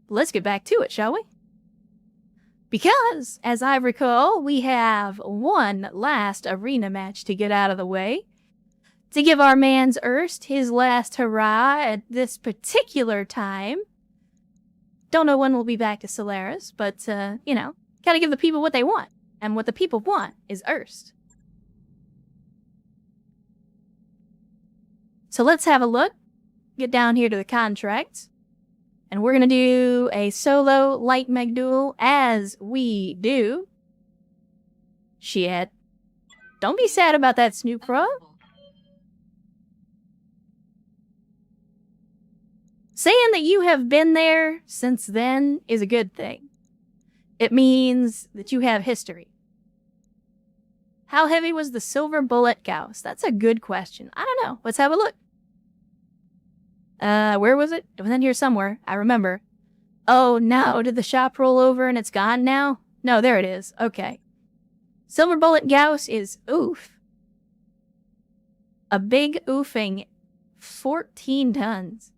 let's get back to it, shall we? Because, as I recall, we have one last arena match to get out of the way. To give our man's Erst his last hurrah at this particular time. Don't know when we'll be back to Solaris, but, you know, gotta give the people what they want. And what the people want is Erst. So let's have a look. Get down here to the contracts. And we're gonna do a solo light meg duel as we do. Shit. Don't be sad about that, Snoop Pro. Saying that you have been there since then is a good thing. It means that you have history. How heavy was the silver bullet Gauss? That's a good question. I don't know. Let's have a look. Where was it? It was in here somewhere. I remember. Oh no, did the shop roll over and it's gone now? No, there it is. Okay. Silver bullet Gauss is oof. A big oofing 14 tons.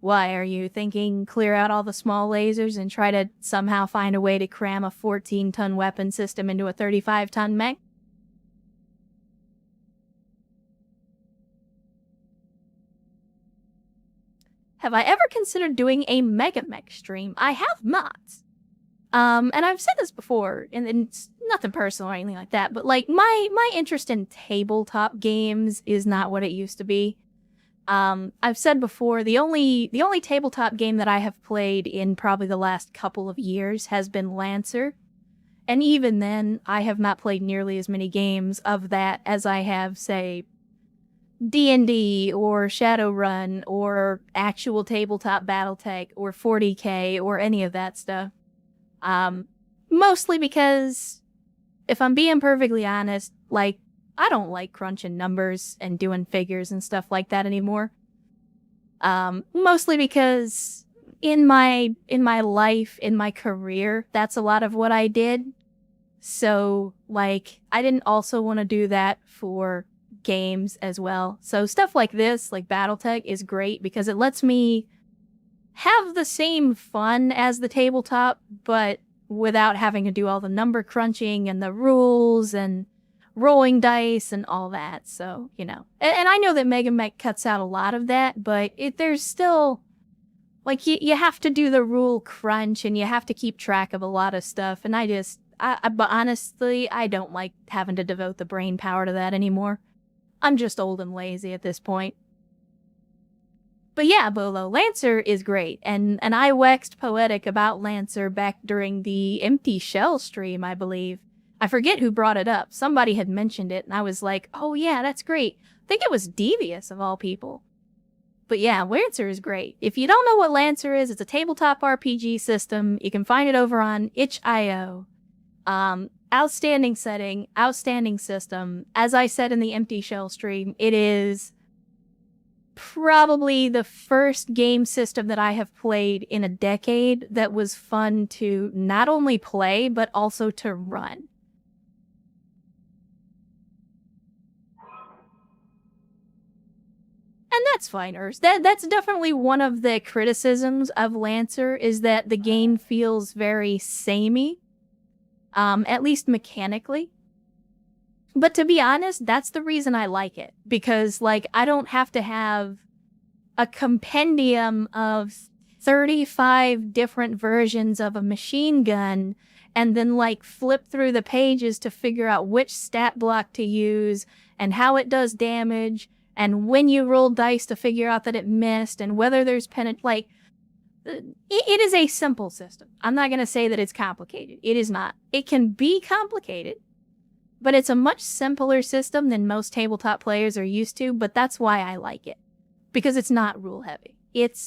Why, are you thinking clear out all the small lasers and try to somehow find a way to cram a 14-ton weapon system into a 35-ton mech? Have I ever considered doing a Mega Mech stream? I have not. And I've said this before, and it's nothing personal or anything like that, but like my interest in tabletop games is not what it used to be. I've said before, the only tabletop game that I have played in probably the last couple of years has been Lancer. And even then, I have not played nearly as many games of that as I have, say, D&D or Shadowrun or actual tabletop BattleTech or 40K or any of that stuff. Mostly because, if I'm being perfectly honest, like, I don't like crunching numbers and doing figures and stuff like that anymore. Mostly because in my life, in my career, that's a lot of what I did. So, like, I didn't also want to do that for games as well. So stuff like this, like BattleTech, is great because it lets me have the same fun as the tabletop, but without having to do all the number crunching and the rules and rolling dice and all that. So, you know. And I know that Mega Mech cuts out a lot of that, but there's still, like, you have to do the rule crunch and you have to keep track of a lot of stuff. And but honestly, I don't like having to devote the brain power to that anymore. I'm just old and lazy at this point. But yeah, Bolo, Lancer is great, and I waxed poetic about Lancer back during the Empty Shell stream, I believe. I forget who brought it up. Somebody had mentioned it, and I was like, oh yeah, that's great. I think it was Devious, of all people. But yeah, Lancer is great. If you don't know what Lancer is, it's a tabletop RPG system. You can find it over on itch.io. Outstanding setting, outstanding system. As I said in the Empty Shell stream, it is probably the first game system that I have played in a decade that was fun to not only play, but also to run. And that's fine, Urs. That's definitely one of the criticisms of Lancer, is that the game feels very samey. At least mechanically. But to be honest, that's the reason I like it. Because, like, I don't have to have a compendium of 35 different versions of a machine gun and then, like, flip through the pages to figure out which stat block to use and how it does damage and when you roll dice to figure out that it missed and whether there's like, it is a simple system. I'm not going to say that it's complicated. It is not. It can be complicated, but it's a much simpler system than most tabletop players are used to, but that's why I like it. Because it's not rule heavy. It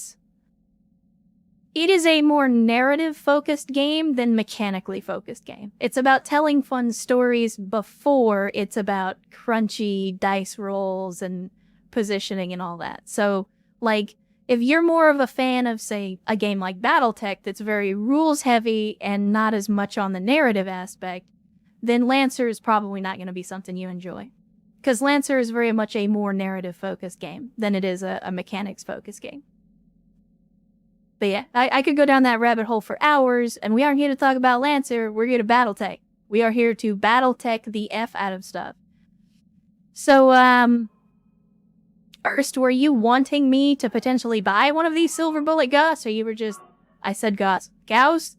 is a more narrative-focused game than mechanically-focused game. It's about telling fun stories before it's about crunchy dice rolls and positioning and all that. So, like, if you're more of a fan of, say, a game like BattleTech that's very rules-heavy and not as much on the narrative aspect, then Lancer is probably not going to be something you enjoy. Because Lancer is very much a more narrative-focused game than it is a mechanics-focused game. But yeah, I could go down that rabbit hole for hours, and we aren't here to talk about Lancer, we're here to BattleTech. We are here to BattleTech the F out of stuff. So, Erst, were you wanting me to potentially buy one of these silver bullet Gauss, or you were just... I said Gauss. Gauss?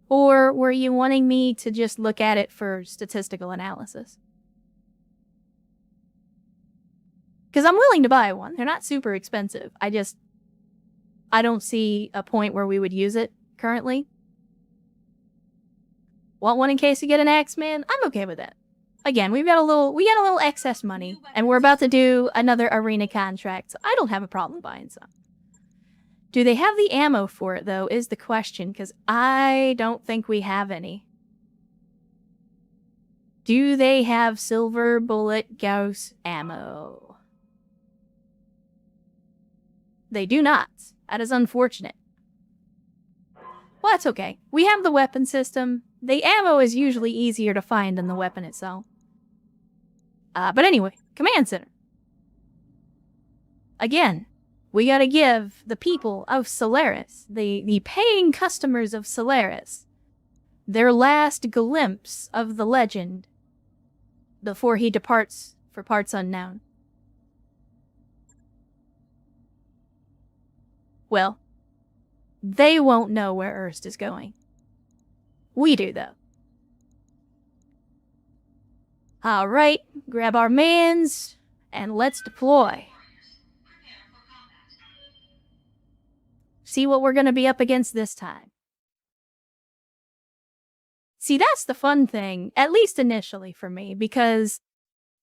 Or were you wanting me to just look at it for statistical analysis? Because I'm willing to buy one. They're not super expensive. I don't see a point where we would use it currently. Want one in case you get an X-Man? I'm okay with that. Again, we got a little excess money, and we're about to do another arena contract, so I don't have a problem buying some. Do they have the ammo for it, though, is the question, because I don't think we have any. Do they have silver bullet Gauss ammo? They do not. That is unfortunate. Well, that's okay. We have the weapon system. The ammo is usually easier to find than the weapon itself. But anyway, Command Center. Again, we gotta give the people of Solaris, the paying customers of Solaris, their last glimpse of the legend before he departs for parts unknown. Well, they won't know where Erst is going. We do, though. Alright, grab our mans, and let's deploy. See what we're gonna be up against this time. See, that's the fun thing, at least initially for me, because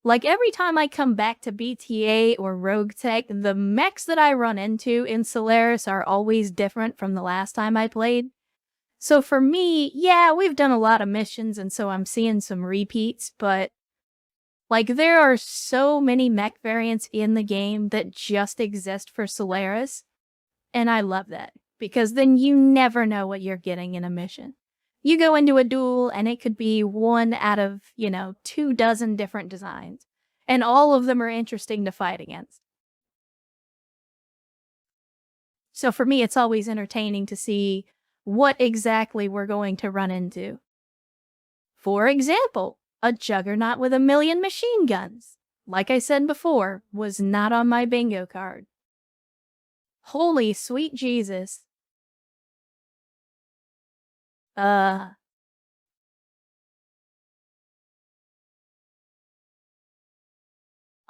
like every time I come back to BTA or Rogue Tech, the mechs that I run into in Solaris are always different from the last time I played. So for me, yeah, we've done a lot of missions, and so I'm seeing some repeats, but like there are so many mech variants in the game that just exist for Solaris, and I love that, because then you never know what you're getting in a mission. You go into a duel, and it could be one out of, 24 different designs. And all of them are interesting to fight against. So for me, it's always entertaining to see what exactly we're going to run into. For example, a Juggernaut with 1,000,000 machine guns. Like I said before, was not on my bingo card. Holy sweet Jesus. I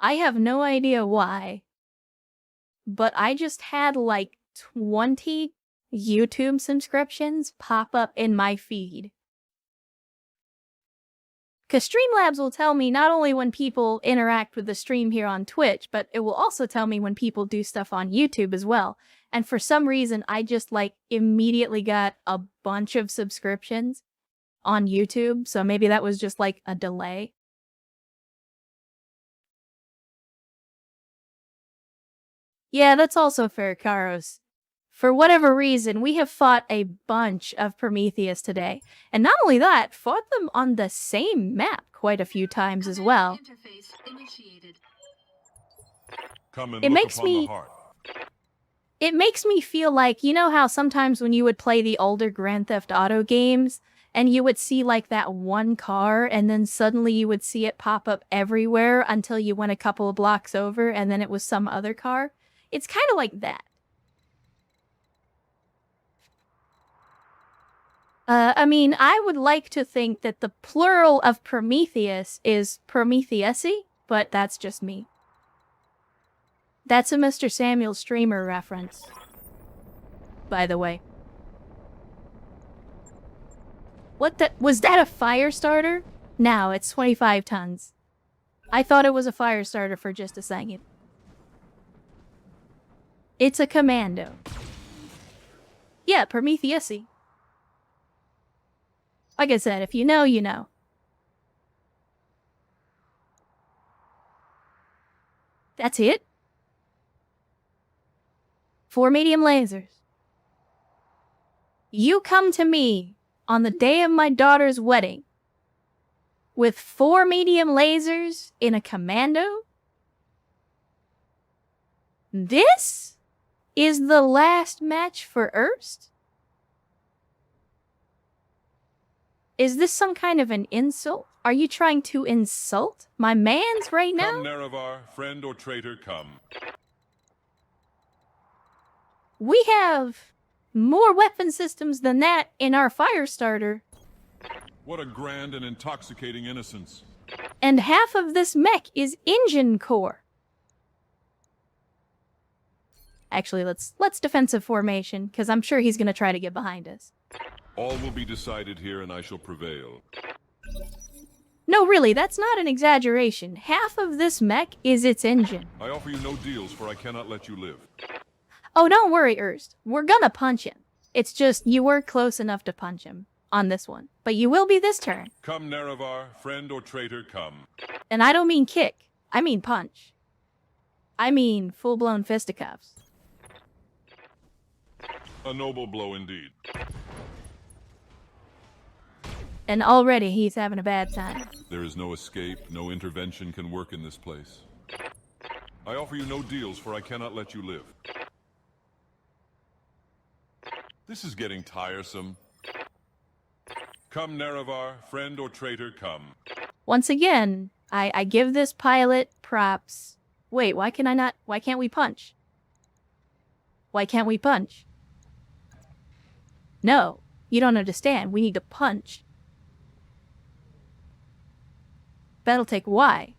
have no idea why, but I just had like 20 YouTube subscriptions pop up in my feed. Because Streamlabs will tell me not only when people interact with the stream here on Twitch, but it will also tell me when people do stuff on YouTube as well. And for some reason, I just like immediately got a bunch of subscriptions on YouTube. So maybe that was just like a delay. Yeah, that's also fair, Karos. For whatever reason, we have fought a bunch of Prometheus today. And not only that, fought them on the same map quite a few times as well. It makes me feel like, you know how sometimes when you would play the older Grand Theft Auto games, and you would see like that one car, and then suddenly you would see it pop up everywhere until you went a couple of blocks over, and then it was some other car? It's kind of like that. I mean, I would like to think that the plural of Prometheus is Prometheusi, but that's just me. That's a Mr. Samuel Streamer reference, by the way. Was that a fire starter? No, it's 25 tons. I thought it was a fire starter for just a second. It's a commando. Yeah, Prometheusi. Like I said, if you know, you know. That's it? 4 medium lasers. You come to me on the day of my daughter's wedding with 4 medium lasers in a commando? This is the last match for Erst? Is this some kind of an insult? Are you trying to insult my mans right now? Come, Nerevar, friend or traitor, come. We have more weapon systems than that in our fire starter. What a grand and intoxicating innocence. And half of this mech is engine core. Actually, let's defensive formation, because I'm sure he's going to try to get behind us. All will be decided here, and I shall prevail. No, really, that's not an exaggeration. Half of this mech is its engine. I offer you no deals, for I cannot let you live. Oh, don't worry, Erst. We're gonna punch him. It's just, you were close enough to punch him on this one. But you will be this turn. Come, Nerevar, friend or traitor, come. And I don't mean kick. I mean punch. I mean full-blown fisticuffs. A noble blow indeed. And already he's having a bad time. There is no escape, no intervention can work in this place. I offer you no deals, for I cannot let you live. This is getting tiresome. Come, Nerevar, friend or traitor, come. Once again, I give this pilot props. Wait, why can't we punch? Why can't we punch? No, you don't understand. We need to punch. BattleTech, why?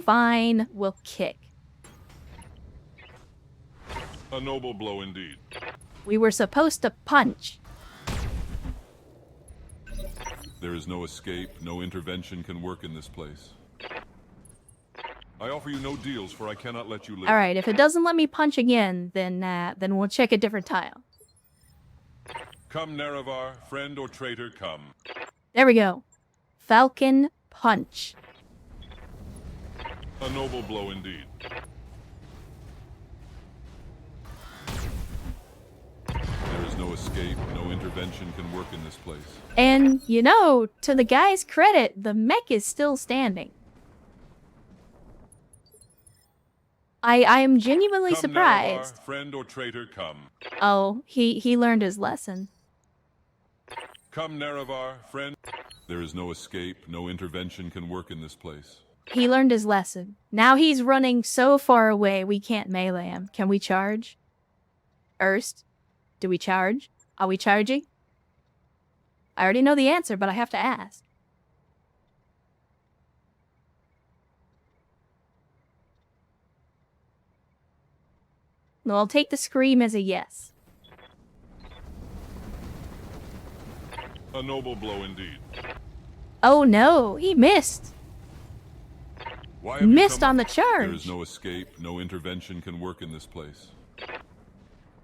Fine, we'll kick. A noble blow indeed. We were supposed to punch. There is no escape, no intervention can work in this place. I offer you no deals, for I cannot let you live. Alright, if it doesn't let me punch again, then we'll check a different tile. Come, Nerevar, friend or traitor, come. There we go. Falcon punch. A noble blow indeed. There is no escape, no intervention can work in this place. And, you know, to the guy's credit, the mech is still standing. I am genuinely Come, surprised. Nerevar, friend or traitor, come. Oh, he learned his lesson. Come, Nerevar, friend. There is no escape, no intervention can work in this place. He learned his lesson. Now he's running so far away we can't melee him. Can we charge? Erst? Do we charge? Are we charging? I already know the answer, but I have to ask. No, I'll take the scream as a yes. A noble blow indeed. Oh no, he missed. Why have Missed you come? on the charge. There is no escape, no intervention can work in this place.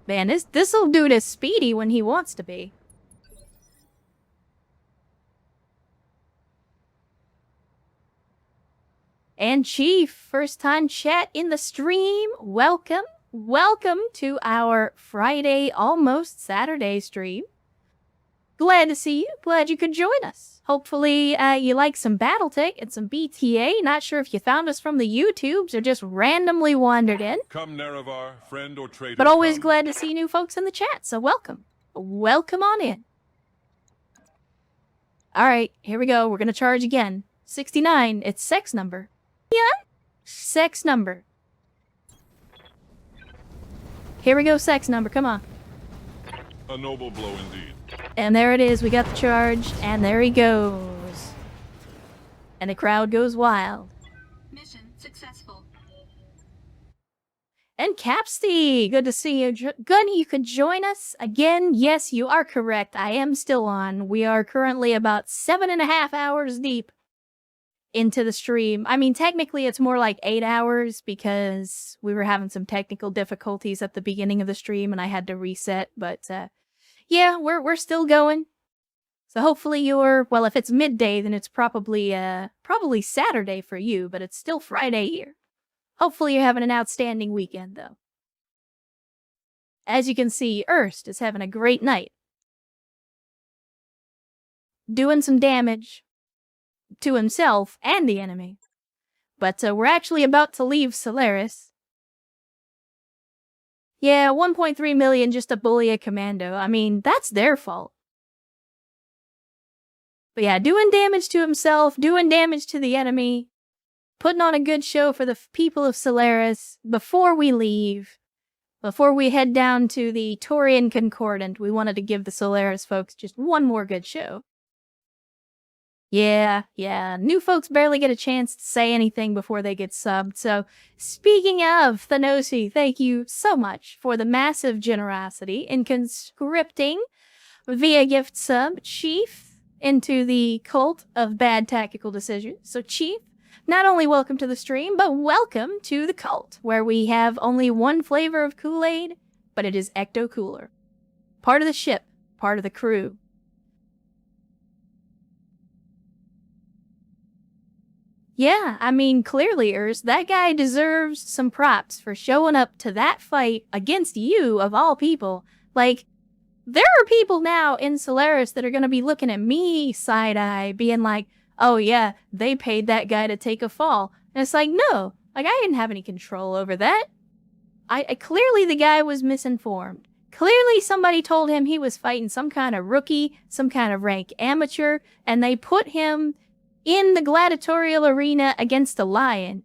Man, this'll do to Speedy when he wants to be. And Chief, first time chat in the stream. Welcome. Welcome to our Friday, almost Saturday stream. Glad to see you. Glad you could join us. Hopefully you like some BattleTech and some BTA. Not sure if you found us from the YouTubes or just randomly wandered in. Come, Nerevar, friend or traitor, But always come. glad to see new folks in the chat, so welcome. Welcome on in. Alright, here we go. We're gonna charge again. 69, it's sex number. Yeah? Sex number. Here we go, sex number, come on. A noble blow indeed. And there it is, we got the charge, and there he goes. And the crowd goes wild. Mission successful. And Capsty, good to see you. Good you could join us again. Yes, you are correct. I am still on. We are currently about 7.5 hours deep into the stream. I mean, technically it's more like 8 hours because we were having some technical difficulties at the beginning of the stream and I had to reset. But yeah, we're still going. So hopefully you're, well, if it's midday, then it's probably Saturday for you, but it's still Friday here. Hopefully you're having an outstanding weekend, though. As you can see, Erst is having a great night. Doing some damage. to himself and the enemy. But we're actually about to leave Solaris. Yeah, 1.3 million just to bully a commando. I mean, that's their fault. But yeah, doing damage to himself, doing damage to the enemy, putting on a good show for the people of Solaris before we leave. Before we head down to the Taurian Concordant, we wanted to give the Solaris folks just one more good show. Yeah, new folks barely get a chance to say anything before they get subbed, so speaking of, Thanosi, thank you so much for the massive generosity in conscripting via gift sub Chief into the cult of bad tactical decisions. So Chief, not only welcome to the stream, but welcome to the cult, where we have only one flavor of Kool-Aid, but it is Ecto Cooler. Part of the ship, part of the crew. Yeah, I mean, clearly, Urs, that guy deserves some props for showing up to that fight against you, of all people. Like, there are people now in Solaris that are going to be looking at me side-eye, being like, oh yeah, they paid that guy to take a fall. And it's like, no, like, I didn't have any control over that. I clearly the guy was misinformed. Clearly somebody told him he was fighting some kind of rookie, some kind of rank amateur, and they put him in the gladiatorial arena against a lion,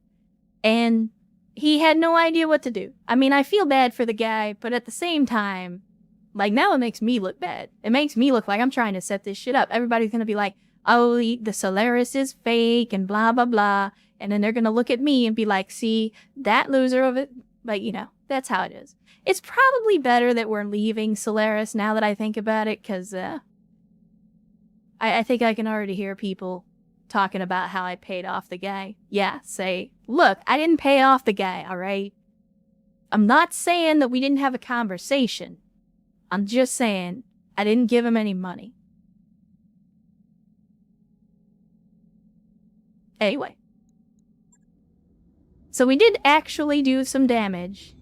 and he had no idea what to do. I mean, I feel bad for the guy, but at the same time, like, now it makes me look bad. It makes me look like I'm trying to set this shit up. Everybody's gonna be like, oh, the Solaris is fake, and blah, blah, blah, and then they're gonna look at me and be like, see, that loser of it, but you know, that's how it is. It's probably better that we're leaving Solaris now that I think about it, because I think I can already hear people talking about how I paid off the guy. Yeah, say, look, I didn't pay off the guy, alright? I'm not saying that we didn't have a conversation. I'm just saying I didn't give him any money. Anyway. So we did actually do some damage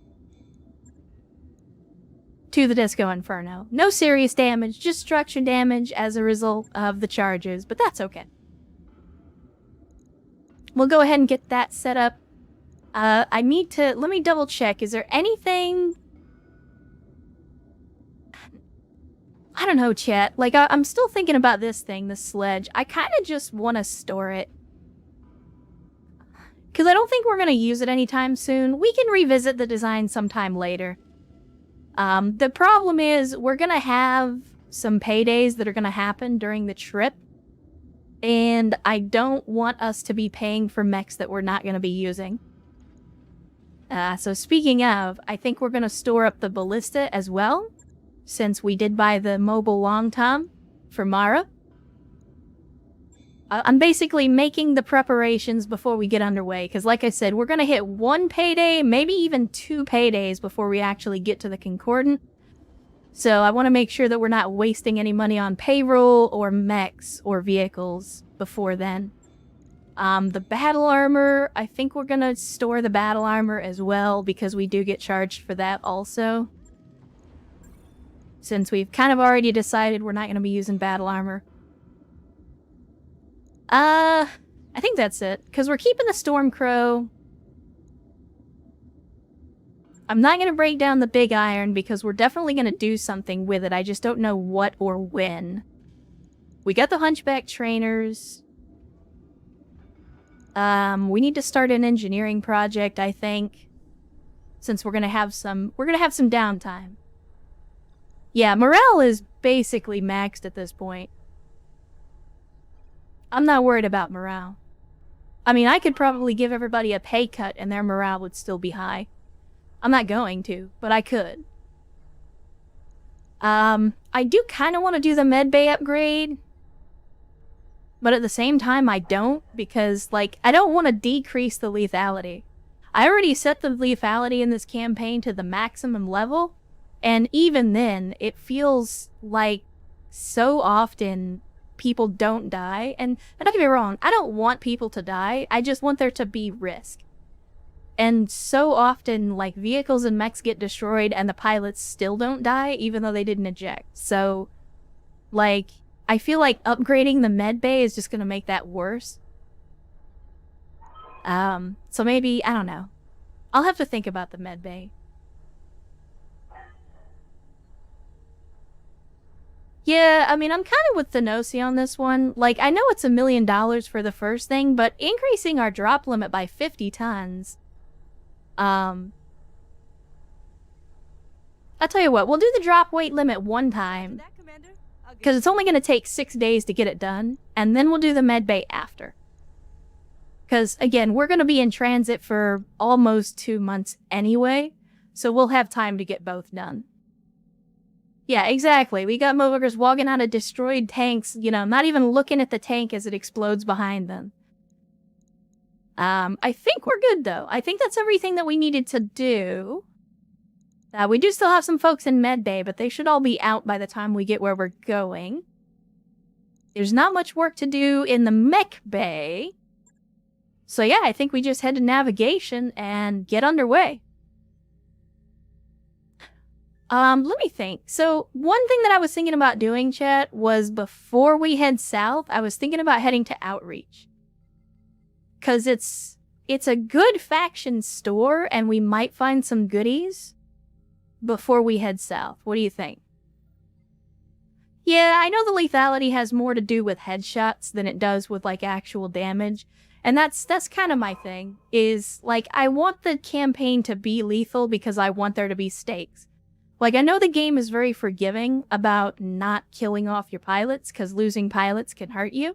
to the Disco Inferno. No serious damage, just structure damage as a result of the charges, but that's okay. We'll go ahead and get that set up. Let me double check. Is there anything? I don't know, chat. Like, I'm still thinking about this thing, this sledge. I kind of just want to store it. Because I don't think we're going to use it anytime soon. We can revisit the design sometime later. The problem is, we're going to have some paydays that are going to happen during the trip. And I don't want us to be paying for mechs that we're not going to be using. So speaking of, I think we're going to store up the ballista as well, since we did buy the mobile long tom for Mara. I'm basically making the preparations before we get underway, because like I said, we're going to hit one payday, maybe even 2 paydays before we actually get to the Concordant. So I want to make sure that we're not wasting any money on payroll or mechs or vehicles before then. The battle armor, I think we're going to store the battle armor as well, because we do get charged for that also. Since we've kind of already decided we're not going to be using battle armor. I think that's it, because we're keeping the Stormcrow. I'm not going to break down the big iron because we're definitely going to do something with it. I just don't know what or when. We got the Hunchback trainers. We need to start an engineering project, I think. Since we're going to have some downtime. Yeah, morale is basically maxed at this point. I'm not worried about morale. I mean, I could probably give everybody a pay cut and their morale would still be high. I'm not going to, but I could. I do kind of want to do the medbay upgrade. But at the same time, I don't, because, like, I don't want to decrease the lethality. I already set the lethality in this campaign to the maximum level, and even then, it feels like so often people don't die. And don't get me wrong, I don't want people to die, I just want there to be risk. And so often, like, vehicles and mechs get destroyed and the pilots still don't die, even though they didn't eject. So, like, I feel like upgrading the med bay is just gonna make that worse. So maybe, I don't know. I'll have to think about the med bay. Yeah, I mean, I'm kind of with Thenosi on this one. Like, I know it's $1 million for the first thing, but increasing our drop limit by 50 tons. I'll tell you what, we'll do the drop weight limit one time. Because it's only going to take 6 days to get it done, and then we'll do the med bay after. Because, again, we're going to be in transit for almost 2 months anyway, so we'll have time to get both done. Yeah, exactly. We got motherfuckers walking out of destroyed tanks, you know, not even looking at the tank as it explodes behind them. I think we're good, though. I think that's everything that we needed to do. We do still have some folks in med bay, but they should all be out by the time we get where we're going. There's not much work to do in the mech bay. So yeah, I think we just head to navigation and get underway. Let me think. So one thing that I was thinking about doing, chat, was before we head south, I was thinking about heading to Outreach. 'Cause it's a good faction store and we might find some goodies before we head south. What do you think? Yeah, I know the lethality has more to do with headshots than it does with like actual damage. And that's kind of my thing, is like I want the campaign to be lethal because I want there to be stakes. Like, I know the game is very forgiving about not killing off your pilots, because losing pilots can hurt you.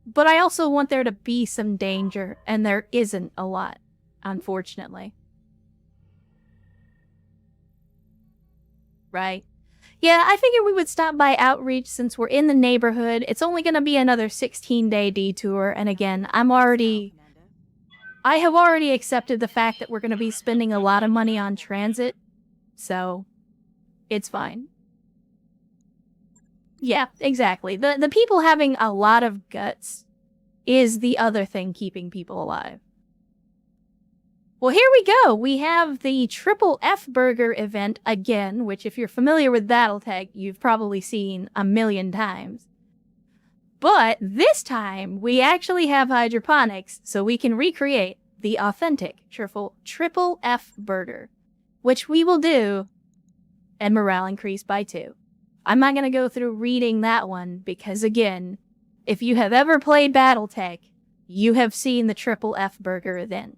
But I also want there to be some danger, and there isn't a lot, unfortunately. Right. Yeah, I figured we would stop by Outreach since we're in the neighborhood. It's only going to be another 16-day detour, and again, I have already accepted the fact that we're going to be spending a lot of money on transit. So, it's fine. Yeah, exactly. The people having a lot of guts is the other thing keeping people alive. Well, here we go. We have the Triple F Burger event again, which if you're familiar with BattleTech, you've probably seen a million times. But this time, we actually have hydroponics, so we can recreate the authentic Triple F Burger, which we will do, and morale increased by 2. I'm not going to go through reading that one, because again, if you have ever played BattleTech, you have seen the Triple F Burger event.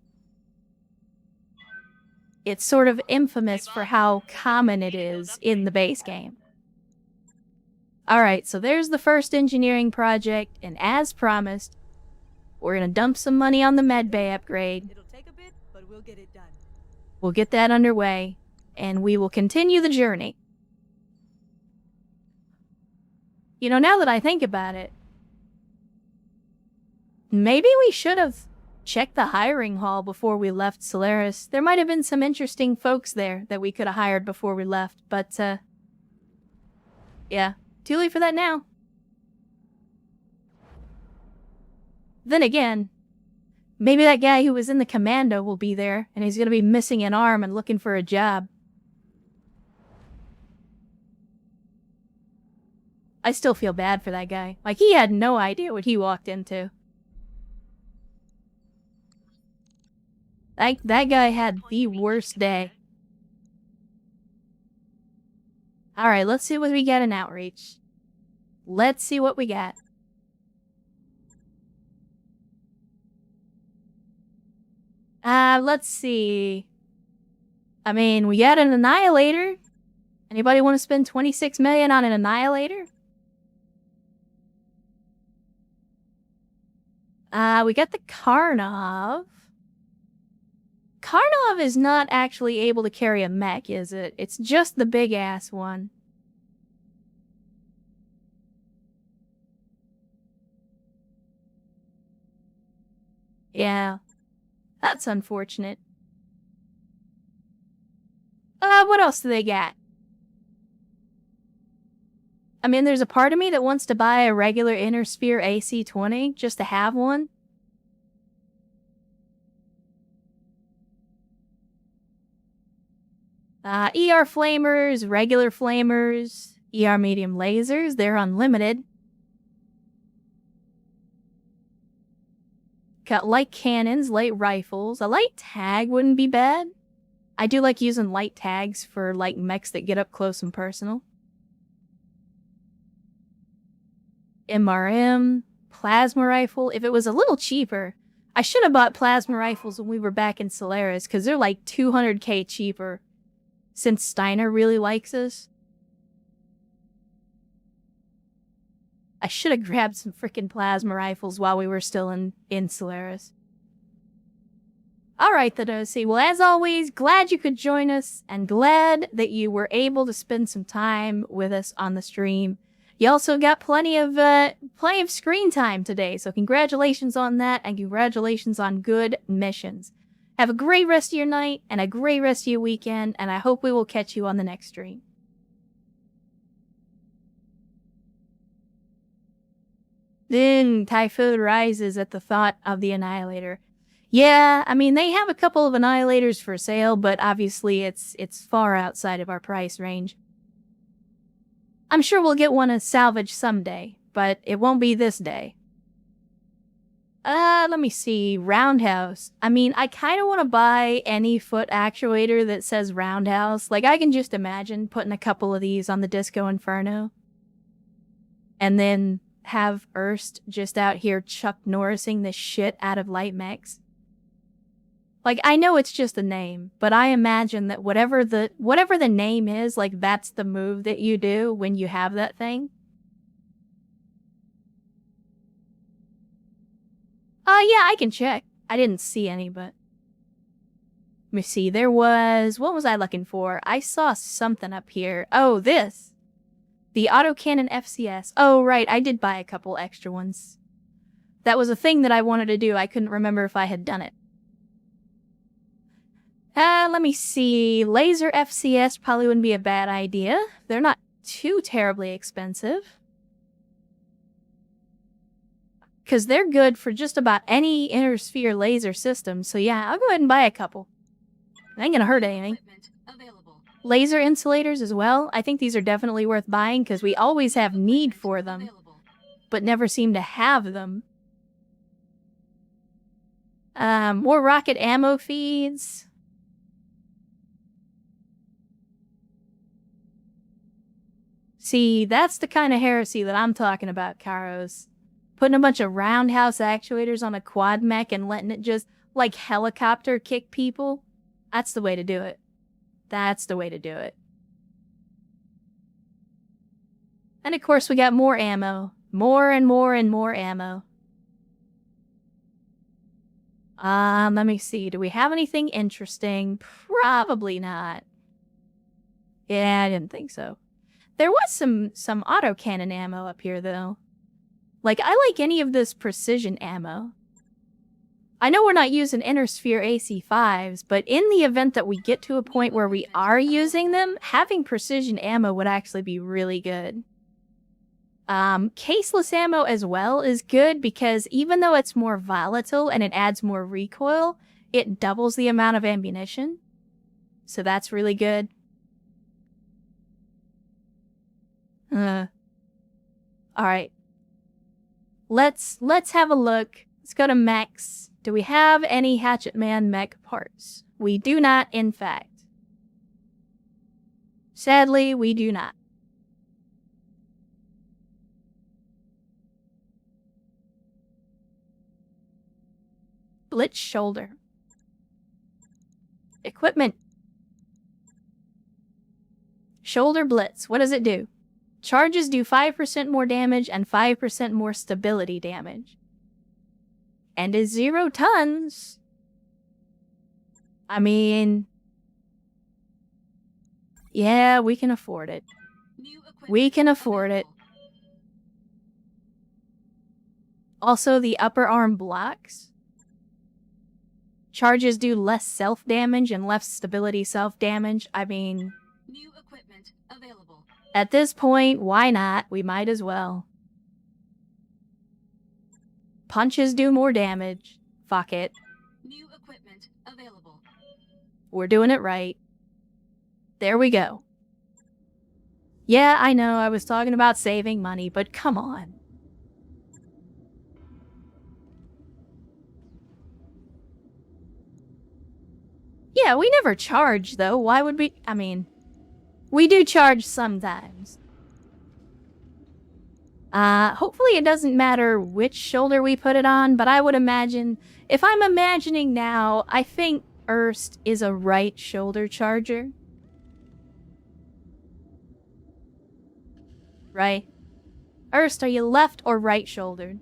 It's sort of infamous for how common it is in the base game. Alright, so there's the first engineering project, and as promised, we're going to dump some money on the med bay upgrade. It'll take a bit, but we'll get it done. We'll get that underway, and we will continue the journey. You know, now that I think about it, maybe we should have checked the hiring hall before we left Solaris. There might have been some interesting folks there that we could have hired before we left, but, yeah, too late for that now. Then again, maybe that guy who was in the commando will be there, and he's gonna be missing an arm and looking for a job. I still feel bad for that guy. Like, he had no idea what he walked into. That guy had the worst day. Alright, let's see what we get in Outreach. Let's see what we got. Let's see. I mean, we got an Annihilator. Anybody want to spend 26 million on an Annihilator? We got the Karnov. Karnov is not actually able to carry a mech, is it? It's just the big-ass one. Yeah. That's unfortunate. What else do they got? I mean, there's a part of me that wants to buy a regular Inner Sphere AC-20 just to have one. ER flamers, regular flamers. ER medium lasers, they're unlimited. Got light cannons, light rifles. A light tag wouldn't be bad. I do like using light tags for like mechs that get up close and personal. MRM, plasma rifle. If it was a little cheaper, I should have bought plasma rifles when we were back in Solaris, because they're like 200k cheaper, since Steiner really likes us. I should have grabbed some freaking plasma rifles while we were still in Solaris. Alright, Thedosi. Well, as always, glad you could join us, and glad that you were able to spend some time with us on the stream. You also got plenty of screen time today, so congratulations on that, and congratulations on good missions. Have a great rest of your night, and a great rest of your weekend, and I hope we will catch you on the next stream. Then Typhoon rises at the thought of the Annihilator. Yeah, I mean, they have a couple of Annihilators for sale, but obviously it's far outside of our price range. I'm sure we'll get one as salvage someday, but it won't be this day. Let me see. Roundhouse. I mean, I kind of want to buy any foot actuator that says Roundhouse. Like, I can just imagine putting a couple of these on the Disco Inferno. And then have Erst just out here Chuck Norrising the shit out of light mechs. Like, I know it's just a name, but I imagine that whatever the name is, like, that's the move that you do when you have that thing. Yeah, I can check. I didn't see any, but... Let me see, there was... What was I looking for? I saw something up here. Oh, this! The autocannon FCS. Oh, right, I did buy a couple extra ones. That was a thing that I wanted to do. I couldn't remember if I had done it. Let me see. Laser FCS probably wouldn't be a bad idea. They're not too terribly expensive. Because they're good for just about any inner sphere laser system. So yeah, I'll go ahead and buy a couple. It ain't gonna hurt anything. Laser insulators as well. I think these are definitely worth buying because we always have need for them, but never seem to have them. More rocket ammo feeds. See, that's the kind of heresy that I'm talking about, Karos. Putting a bunch of roundhouse actuators on a quad mech and letting it just, like, helicopter kick people. That's the way to do it. That's the way to do it. And of course we got more ammo. More and more and more ammo. Let me see. Do we have anything interesting? Probably not. Yeah, I didn't think so. There was some autocannon ammo up here, though. Like, I like any of this precision ammo. I know we're not using Inner Sphere AC5s, but in the event that we get to a point where we are using them, having precision ammo would actually be really good. Caseless ammo as well is good because even though it's more volatile and it adds more recoil, it doubles the amount of ammunition. So that's really good. Alright. Let's have a look. Let's go to mechs. Do we have any Hatchet Man mech parts? We do not, in fact. Sadly, we do not. Blitz shoulder. Equipment. Shoulder blitz. What does it do? Charges do 5% more damage and 5% more stability damage. And is 0 tons. I mean... Yeah, we can afford it. We can afford it. Also, the upper arm blocks. Charges do less self-damage and less stability self-damage. I mean... New equipment available. At this point, why not? We might as well. Punches do more damage. Fuck it. New equipment available. We're doing it right. There we go. Yeah, I know, I was talking about saving money, but come on. Yeah, we never charge, though. Why would we? I mean, we do charge sometimes. Hopefully it doesn't matter which shoulder we put it on, but I would imagine, if I'm imagining now, I think Erst is a right shoulder charger. Right? Erst, are you left or right shouldered?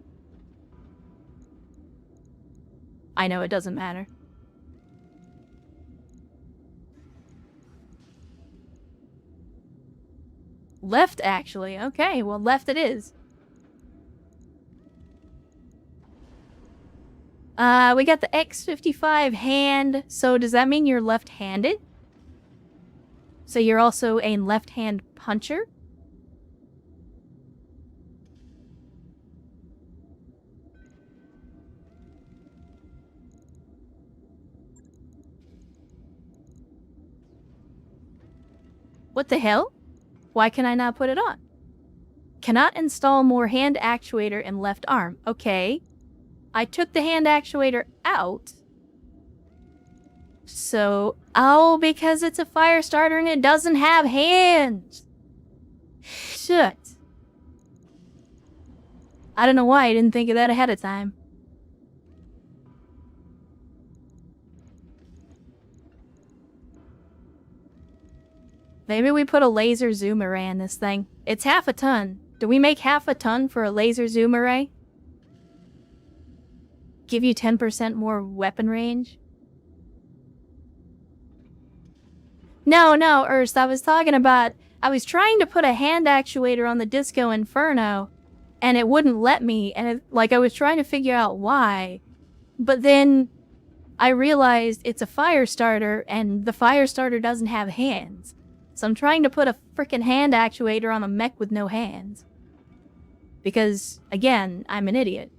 I know it doesn't matter. Left, actually. Okay, well, left it is. We got the X55 hand, so does that mean you're left-handed? So you're also a left-hand puncher? What the hell? Why can I not put it on? Cannot install more hand actuator in left arm. Okay. I took the hand actuator out. So, oh, because it's a fire starter and it doesn't have hands. Shit. I don't know why I didn't think of that ahead of time. Maybe we put a laser zoom array in this thing. It's half a ton. Do we make half a ton for a laser zoom array? Give you 10% more weapon range? No, Erst, I was talking about... I was trying to put a hand actuator on the Disco Inferno, and it wouldn't let me, and I was trying to figure out why. But then I realized it's a fire starter, and the fire starter doesn't have hands. So I'm trying to put a frickin' hand actuator on a mech with no hands. Because, again, I'm an idiot.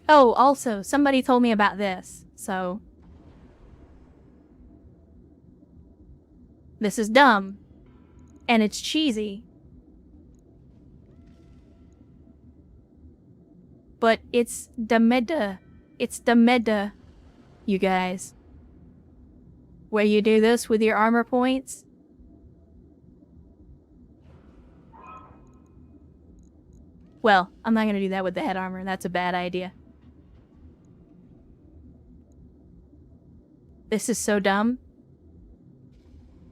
Oh, also, somebody told me about this, so... This is dumb. And it's cheesy. But it's the meta. It's the meta, you guys. Where you do this with your armor points. Well, I'm not gonna do that with the head armor. That's a bad idea. This is so dumb.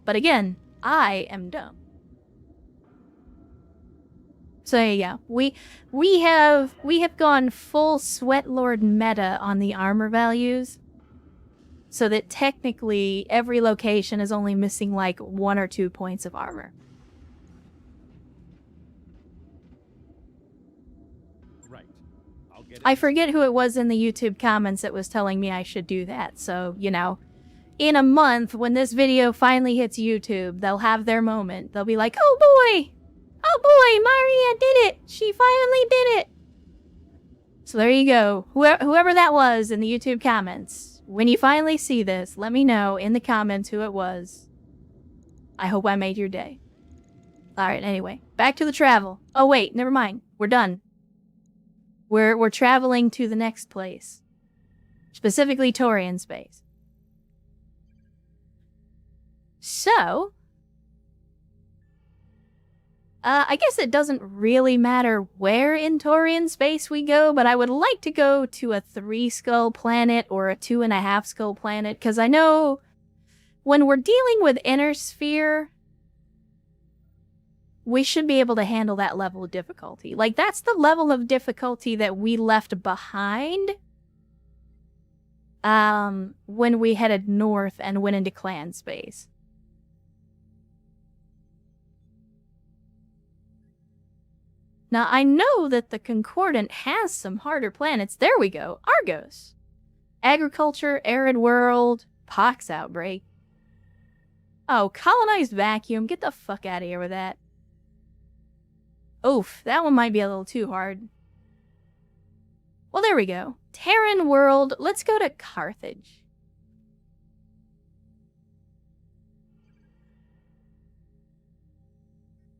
But again, I am dumb. So yeah, we have gone full Sweatlord meta on the armor values. So that technically every location is only missing like 1 or 2 points of armor. Right. I'll get it. I forget who it was in the YouTube comments that was telling me I should do that. So, you know, in a month when this video finally hits YouTube, they'll have their moment. They'll be like, "Oh boy! Oh boy, Maria did it! She finally did it!" So there you go. Whoever that was in the YouTube comments. When you finally see this, let me know in the comments who it was. I hope I made your day. Alright, anyway. Back to the travel. Oh wait, never mind. We're done. We're traveling to the next place. Specifically Taurian space. So... I guess it doesn't really matter where in Taurian space we go, but I would like to go to a 3-skull planet or a 2.5-skull planet, because I know when we're dealing with Inner Sphere, we should be able to handle that level of difficulty. Like, that's the level of difficulty that we left behind when we headed north and went into clan space. Now, I know that the Concordant has some harder planets. There we go. Argos. Agriculture, arid world, pox outbreak. Oh, colonized vacuum. Get the fuck out of here with that. Oof, that one might be a little too hard. Well, there we go. Terran world. Let's go to Carthage.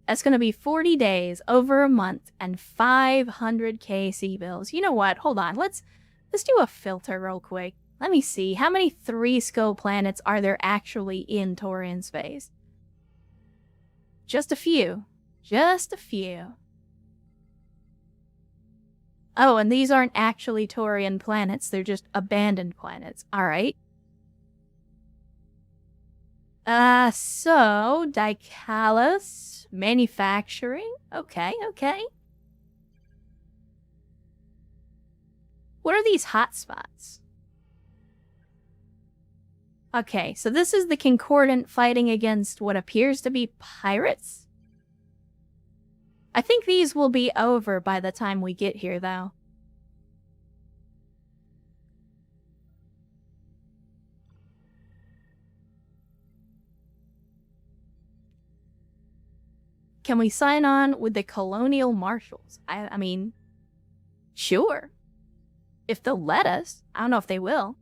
That's going to be 40 days, over a month, and 500k sea bills. You know what? Hold on. Let's do a filter real quick. Let me see. How many 3-skull planets are there actually in Taurian space? Just a few. Just a few. Oh, and these aren't actually Taurian planets. They're just abandoned planets. Alright. So, Dicalus, manufacturing. Okay, okay. What are these hotspots? Okay, so this is the Concordant fighting against what appears to be pirates? I think these will be over by the time we get here, though. Can we sign on with the Colonial Marshals? I mean, sure. If they'll let us. I don't know if they will.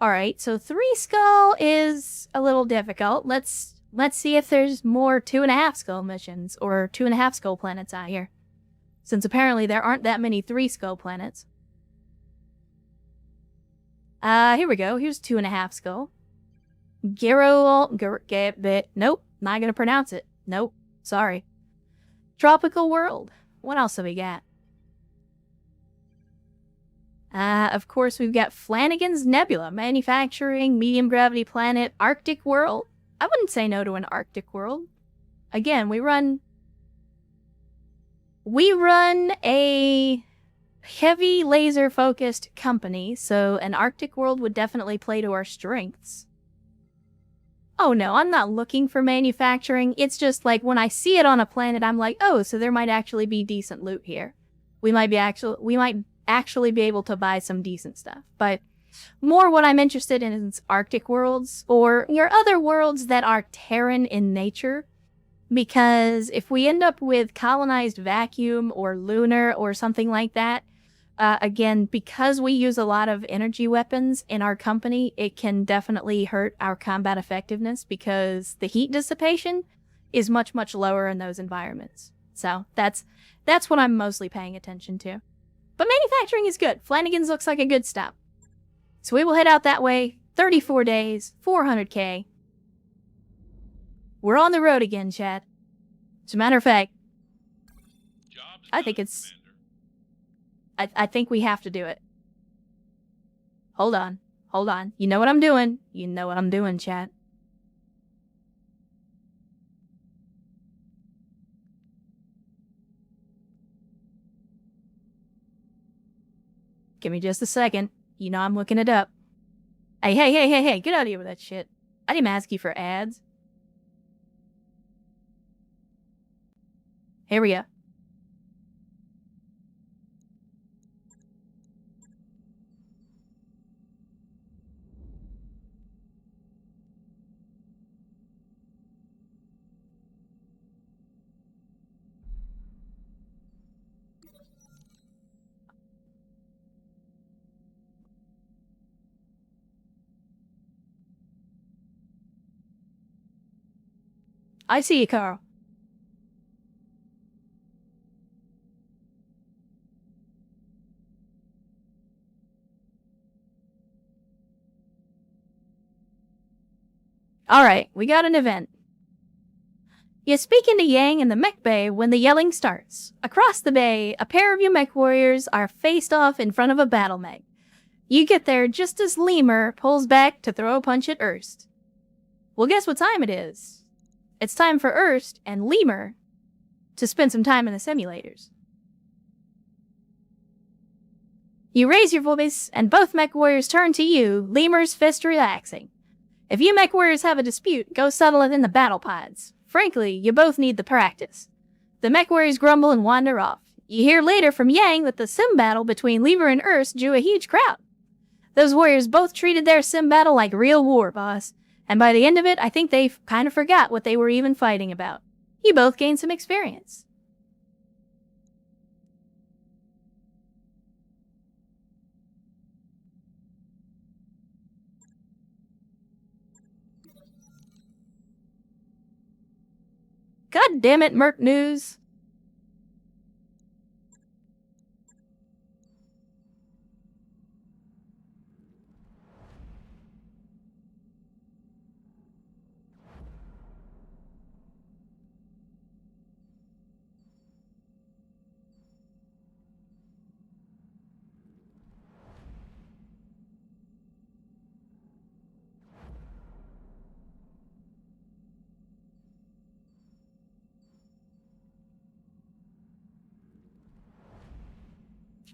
Alright, so 3-skull is a little difficult. Let's see if there's more 2.5-skull missions or 2.5-skull planets out here. Since apparently there aren't that many 3-skull planets. Here we go. Here's 2.5-skull. Nope, not gonna pronounce it. Nope, sorry. Tropical world. What else have we got? Of course, we've got Flanagan's Nebula, manufacturing, medium gravity planet, Arctic world. I wouldn't say no to an Arctic world. Again, we run a heavy laser focused company, so an Arctic world would definitely play to our strengths. Oh no, I'm not looking for manufacturing. It's just like when I see it on a planet, I'm like, oh, so there might actually be decent loot here. We might actually be able to buy some decent stuff. But more what I'm interested in is Arctic worlds or your other worlds that are Terran in nature. Because if we end up with colonized vacuum or lunar or something like that, again, because we use a lot of energy weapons in our company, it can definitely hurt our combat effectiveness because the heat dissipation is much, much lower in those environments. So that's what I'm mostly paying attention to. But manufacturing is good. Flanagan's looks like a good stop. So we will head out that way. 34 days, 400k. We're on the road again, Chad. As a matter of fact, I think it's... I think we have to do it. Hold on. Hold on. You know what I'm doing. You know what I'm doing, chat. Give me just a second. You know I'm looking it up. Hey, get out of here with that shit. I didn't ask you for ads. Here we go. I see you, Carl. Alright, we got an event. You speak into Yang in the mech bay when the yelling starts. Across the bay, a pair of you mech warriors are faced off in front of a battle mech. You get there just as Lemur pulls back to throw a punch at Erst. Well, guess what time it is? It's time for Erst and Lemur to spend some time in the simulators. You raise your voice, and both mech warriors turn to you, Lemur's fist relaxing. If you mech warriors have a dispute, go settle it in the battle pods. Frankly, you both need the practice. The mech warriors grumble and wander off. You hear later from Yang that the sim battle between Lemur and Erst drew a huge crowd. Those warriors both treated their sim battle like real war, boss. And by the end of it, I think they kind of forgot what they were even fighting about. You both gained some experience. God damn it, Merc News.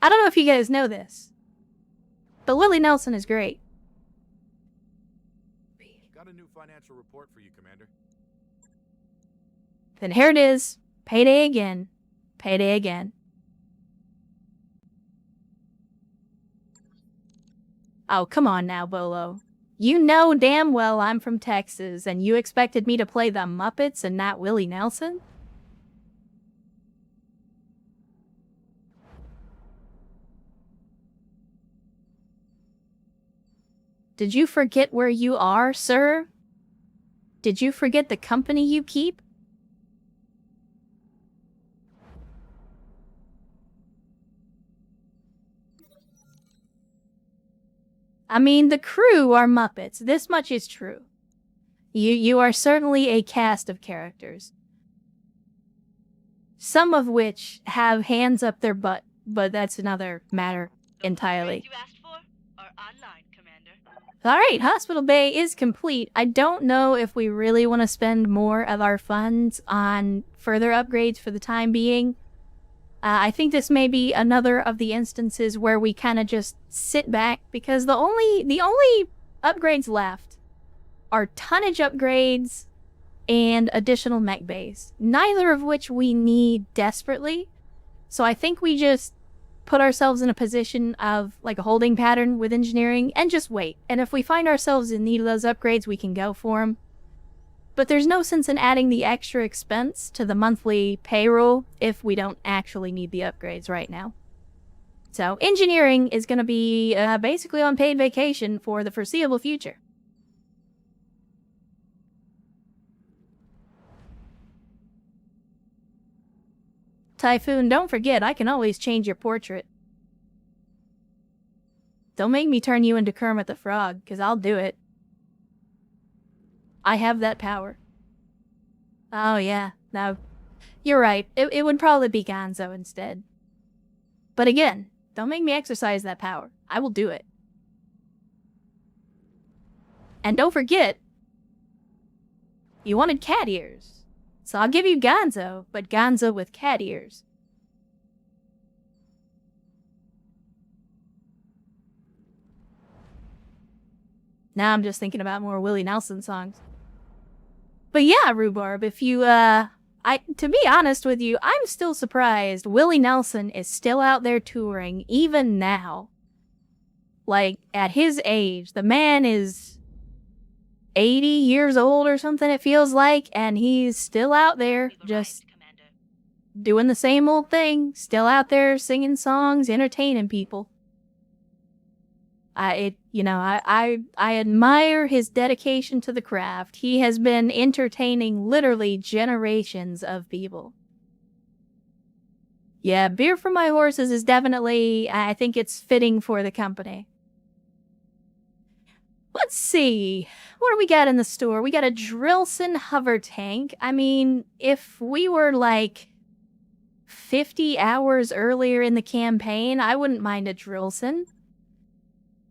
I don't know if you guys know this, but Willie Nelson is great. Got a new financial report for you, Commander. Then here it is. Payday again. Payday again. Oh, come on now, Bolo. You know damn well I'm from Texas, and you expected me to play the Muppets and not Willie Nelson? Did you forget where you are, sir? Did you forget the company you keep? I mean, the crew are Muppets. This much is true. You are certainly a cast of characters. Some of which have hands up their butt, but that's another matter entirely. You asked for are online, Commander. Alright, Hospital Bay is complete. I don't know if we really want to spend more of our funds on further upgrades for the time being. I think this may be another of the instances where we kind of just sit back, because the only upgrades left are tonnage upgrades and additional mech bays, neither of which we need desperately. So I think we just put ourselves in a position of like a holding pattern with engineering and just wait. And if we find ourselves in need of those upgrades, we can go for them. But there's no sense in adding the extra expense to the monthly payroll if we don't actually need the upgrades right now. So engineering is going to be basically on paid vacation for the foreseeable future. Typhoon, don't forget, I can always change your portrait. Don't make me turn you into Kermit the Frog, because I'll do it. I have that power. Oh yeah, no. You're right, it would probably be Gonzo instead. But again, don't make me exercise that power. I will do it. And don't forget, you wanted cat ears. So I'll give you Gonzo, but Gonzo with cat ears. Now I'm just thinking about more Willie Nelson songs. But yeah, Rhubarb, if you, to be honest with you, I'm still surprised Willie Nelson is still out there touring, even now. Like, at his age, the man is 80 years old or something, it feels like, and he's still out there, just doing the same old thing, still out there singing songs, entertaining people. I admire his dedication to the craft. He has been entertaining literally generations of people. Yeah, Beer for My Horses is definitely, I think it's fitting for the company. Let's see. What do we got in the store? We got a Drillson hover tank. I mean, if we were like 50 hours earlier in the campaign, I wouldn't mind a Drillson.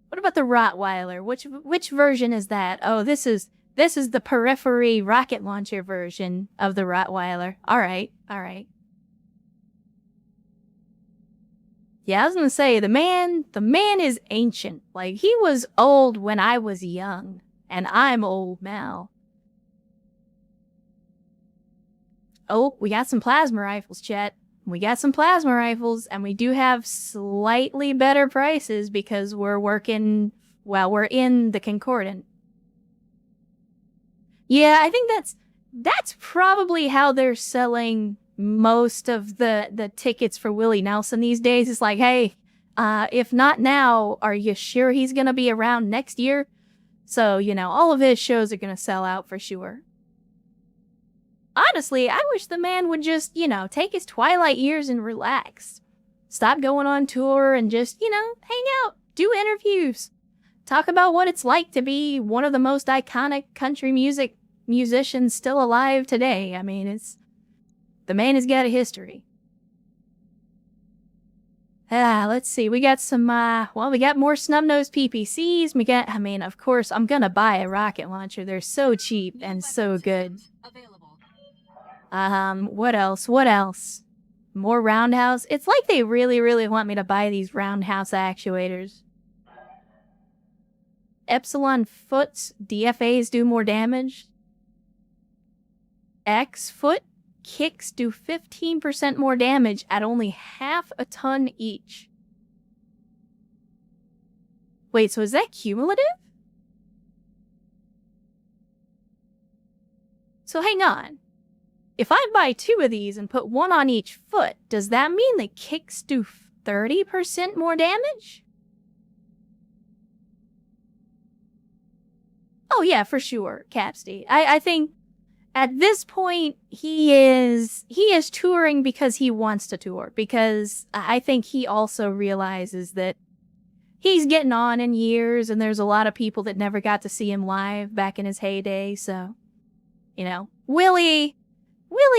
What about the Rottweiler? Which version is that? Oh, this is the periphery rocket launcher version of the Rottweiler. All right. Yeah, I was gonna say, the man is ancient. Like, he was old when I was young, and I'm old now. Oh, we got some plasma rifles, chat. We got some plasma rifles, and we do have slightly better prices because we're in the Concordant. Yeah, I think that's probably how they're selling most of the tickets for Willie Nelson these days. It's like, hey, if not now, are you sure he's gonna be around next year? So, all of his shows are gonna sell out for sure. Honestly, I wish the man would just, take his twilight years and relax. Stop going on tour and just, hang out, do interviews. Talk about what it's like to be one of the most iconic country musicians still alive today. I mean, the man has got a history. Let's see. We got some, we got more snub-nosed PPCs. Of course, I'm gonna buy a rocket launcher. They're so cheap and so good. Available. What else? More roundhouse. It's like they really, really want me to buy these roundhouse actuators. Epsilon foots. DFAs do more damage. X foot. Kicks do 15% more damage at only half a ton each. Wait, so is that cumulative? So hang on. If I buy 2 of these and put 1 on each foot, does that mean the kicks do 30% more damage? Oh yeah, for sure, Capsty. I think at this point, he is touring because he wants to tour, because I think he also realizes that he's getting on in years and there's a lot of people that never got to see him live back in his heyday, so, Willie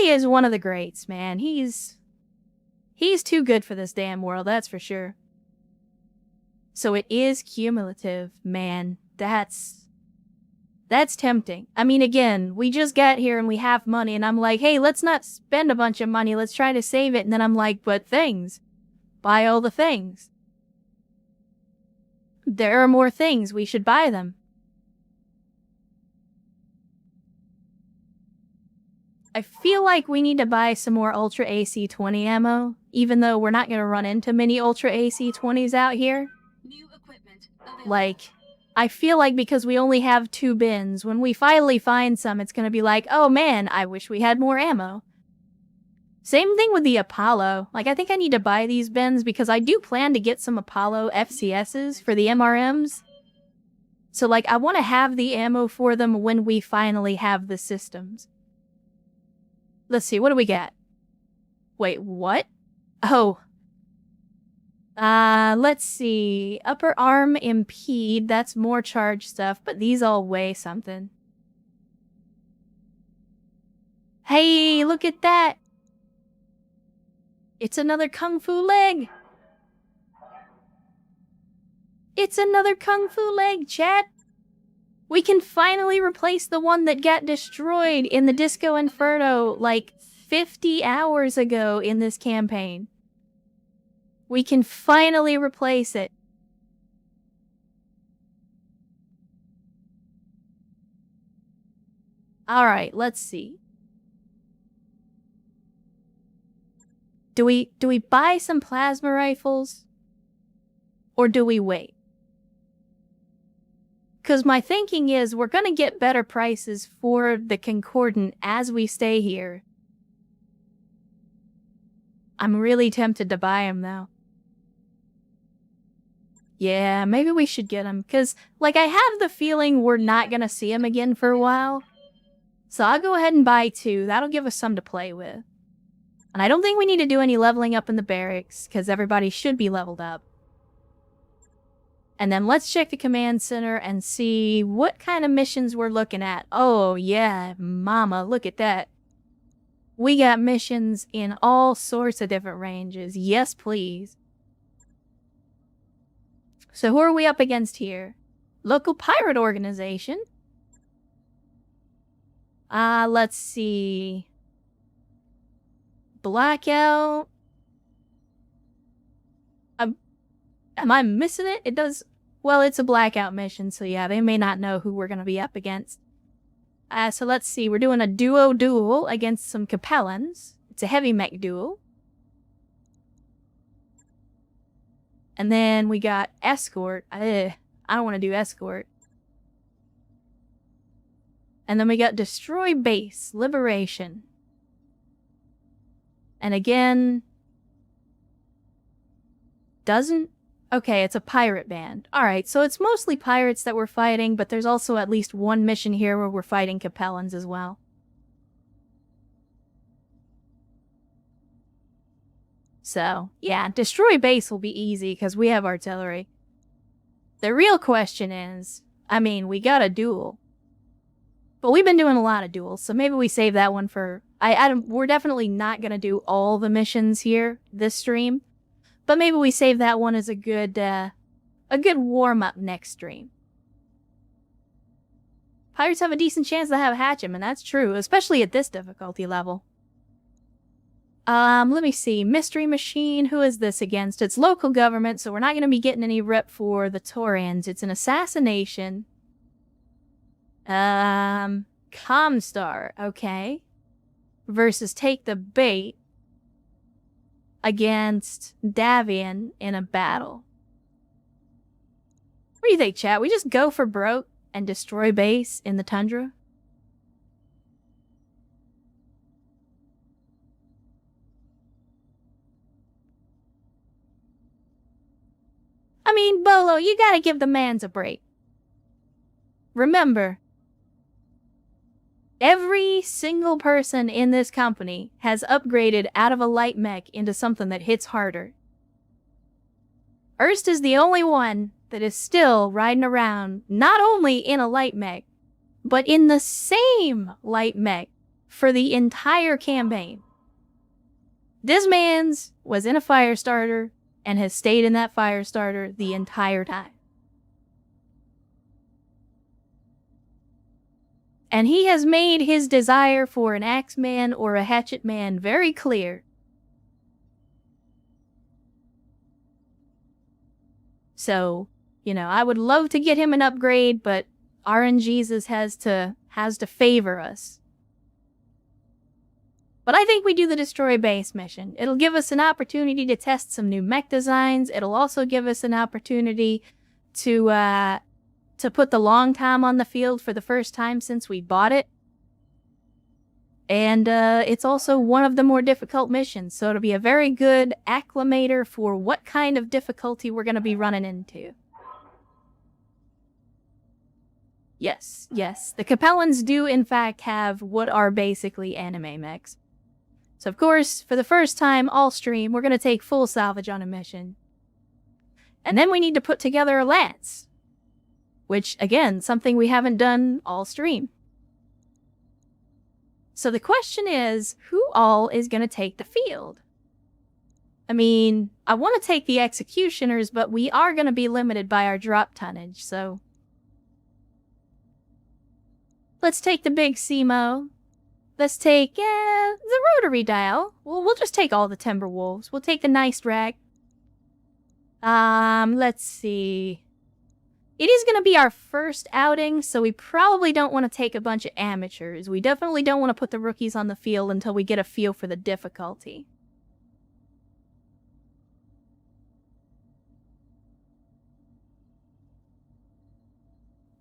is one of the greats, man. He's too good for this damn world, that's for sure. So it is cumulative, man. That's tempting. I mean, again, we just got here and we have money, and I'm like, hey, let's not spend a bunch of money. Let's try to save it. And then I'm like, but things. Buy all the things. There are more things. We should buy them. I feel like we need to buy some more Ultra AC-20 ammo, even though we're not going to run into many Ultra AC-20s out here. New equipment available. Like, I feel like because we only have 2 bins, when we finally find some, it's gonna be like, oh man, I wish we had more ammo. Same thing with the Apollo. Like, I think I need to buy these bins because I do plan to get some Apollo FCSs for the MRMs. So, like, I want to have the ammo for them when we finally have the systems. Let's see, what do we got? Wait, what? Oh. Let's see. Upper arm impede, that's more charge stuff, but these all weigh something. Hey, look at that! It's another Kung Fu leg! It's another Kung Fu leg, chat! We can finally replace the one that got destroyed in the Disco Inferno like 50 hours ago in this campaign. We can finally replace it. Alright, let's see. Do we buy some plasma rifles? Or do we wait? Because my thinking is we're going to get better prices for the Concordant as we stay here. I'm really tempted to buy them, though. Yeah, maybe we should get them, because, like, I have the feeling we're not going to see them again for a while. So I'll go ahead and buy 2. That'll give us some to play with. And I don't think we need to do any leveling up in the barracks, because everybody should be leveled up. And then let's check the command center and see what kind of missions we're looking at. Oh, yeah, mama, look at that. We got missions in all sorts of different ranges. Yes, please. So who are we up against here? Local pirate organization. Let's see. Blackout. Am I missing it? It does. Well, it's a blackout mission, so yeah, they may not know who we're gonna be up against. So let's see. We're doing a duo against some Capellans. It's a heavy mech duel. And then we got escort. I don't want to do escort. And then we got destroy base, liberation. And again, doesn't... Okay, it's a pirate band. Alright, so it's mostly pirates that we're fighting, but there's also at least one mission here where we're fighting Capellans as well. So, yeah, destroy base will be easy because we have artillery. The real question is, I mean, we got a duel. But we've been doing a lot of duels, so maybe we save that one for... we're definitely not going to do all the missions here this stream. But maybe we save that one as a good warm-up next stream. Pirates have a decent chance to have Hatchem, and that's true, especially at this difficulty level. Let me see. Mystery Machine, who is this against? It's local government, so we're not going to be getting any rep for the Taurans. It's an assassination. Comstar, okay. Versus Take the Bait against Davian in a battle. What do you think, chat? We just go for broke and destroy base in the tundra? I mean, Bolo, you gotta give the mans a break. Remember, every single person in this company has upgraded out of a light mech into something that hits harder. Erst is the only one that is still riding around, not only in a light mech, but in the same light mech for the entire campaign. This man's was in a fire starter and has stayed in that fire starter the entire time. And he has made his desire for an axe man or a hatchet man very clear. So, you know, I would love to get him an upgrade, but RNGesus has to favor us. But I think we do the Destroy Base mission. It'll give us an opportunity to test some new mech designs. It'll also give us an opportunity to put the Long Tom on the field for the first time since we bought it. And it's also one of the more difficult missions, so it'll be a very good acclimator for what kind of difficulty we're going to be running into. Yes, yes, the Capellans do in fact have what are basically anime mechs. So of course, for the first time all stream, we're going to take full salvage on a mission. And then we need to put together a lance. Which, again, something we haven't done all stream. So the question is, who all is going to take the field? I mean, I want to take the executioners, but we are going to be limited by our drop tonnage, so... Let's take the big CMO. Let's take, the rotary dial. We'll just take all the Timberwolves. We'll take the nice rag. Let's see... It is going to be our first outing, so we probably don't want to take a bunch of amateurs. We definitely don't want to put the rookies on the field until we get a feel for the difficulty.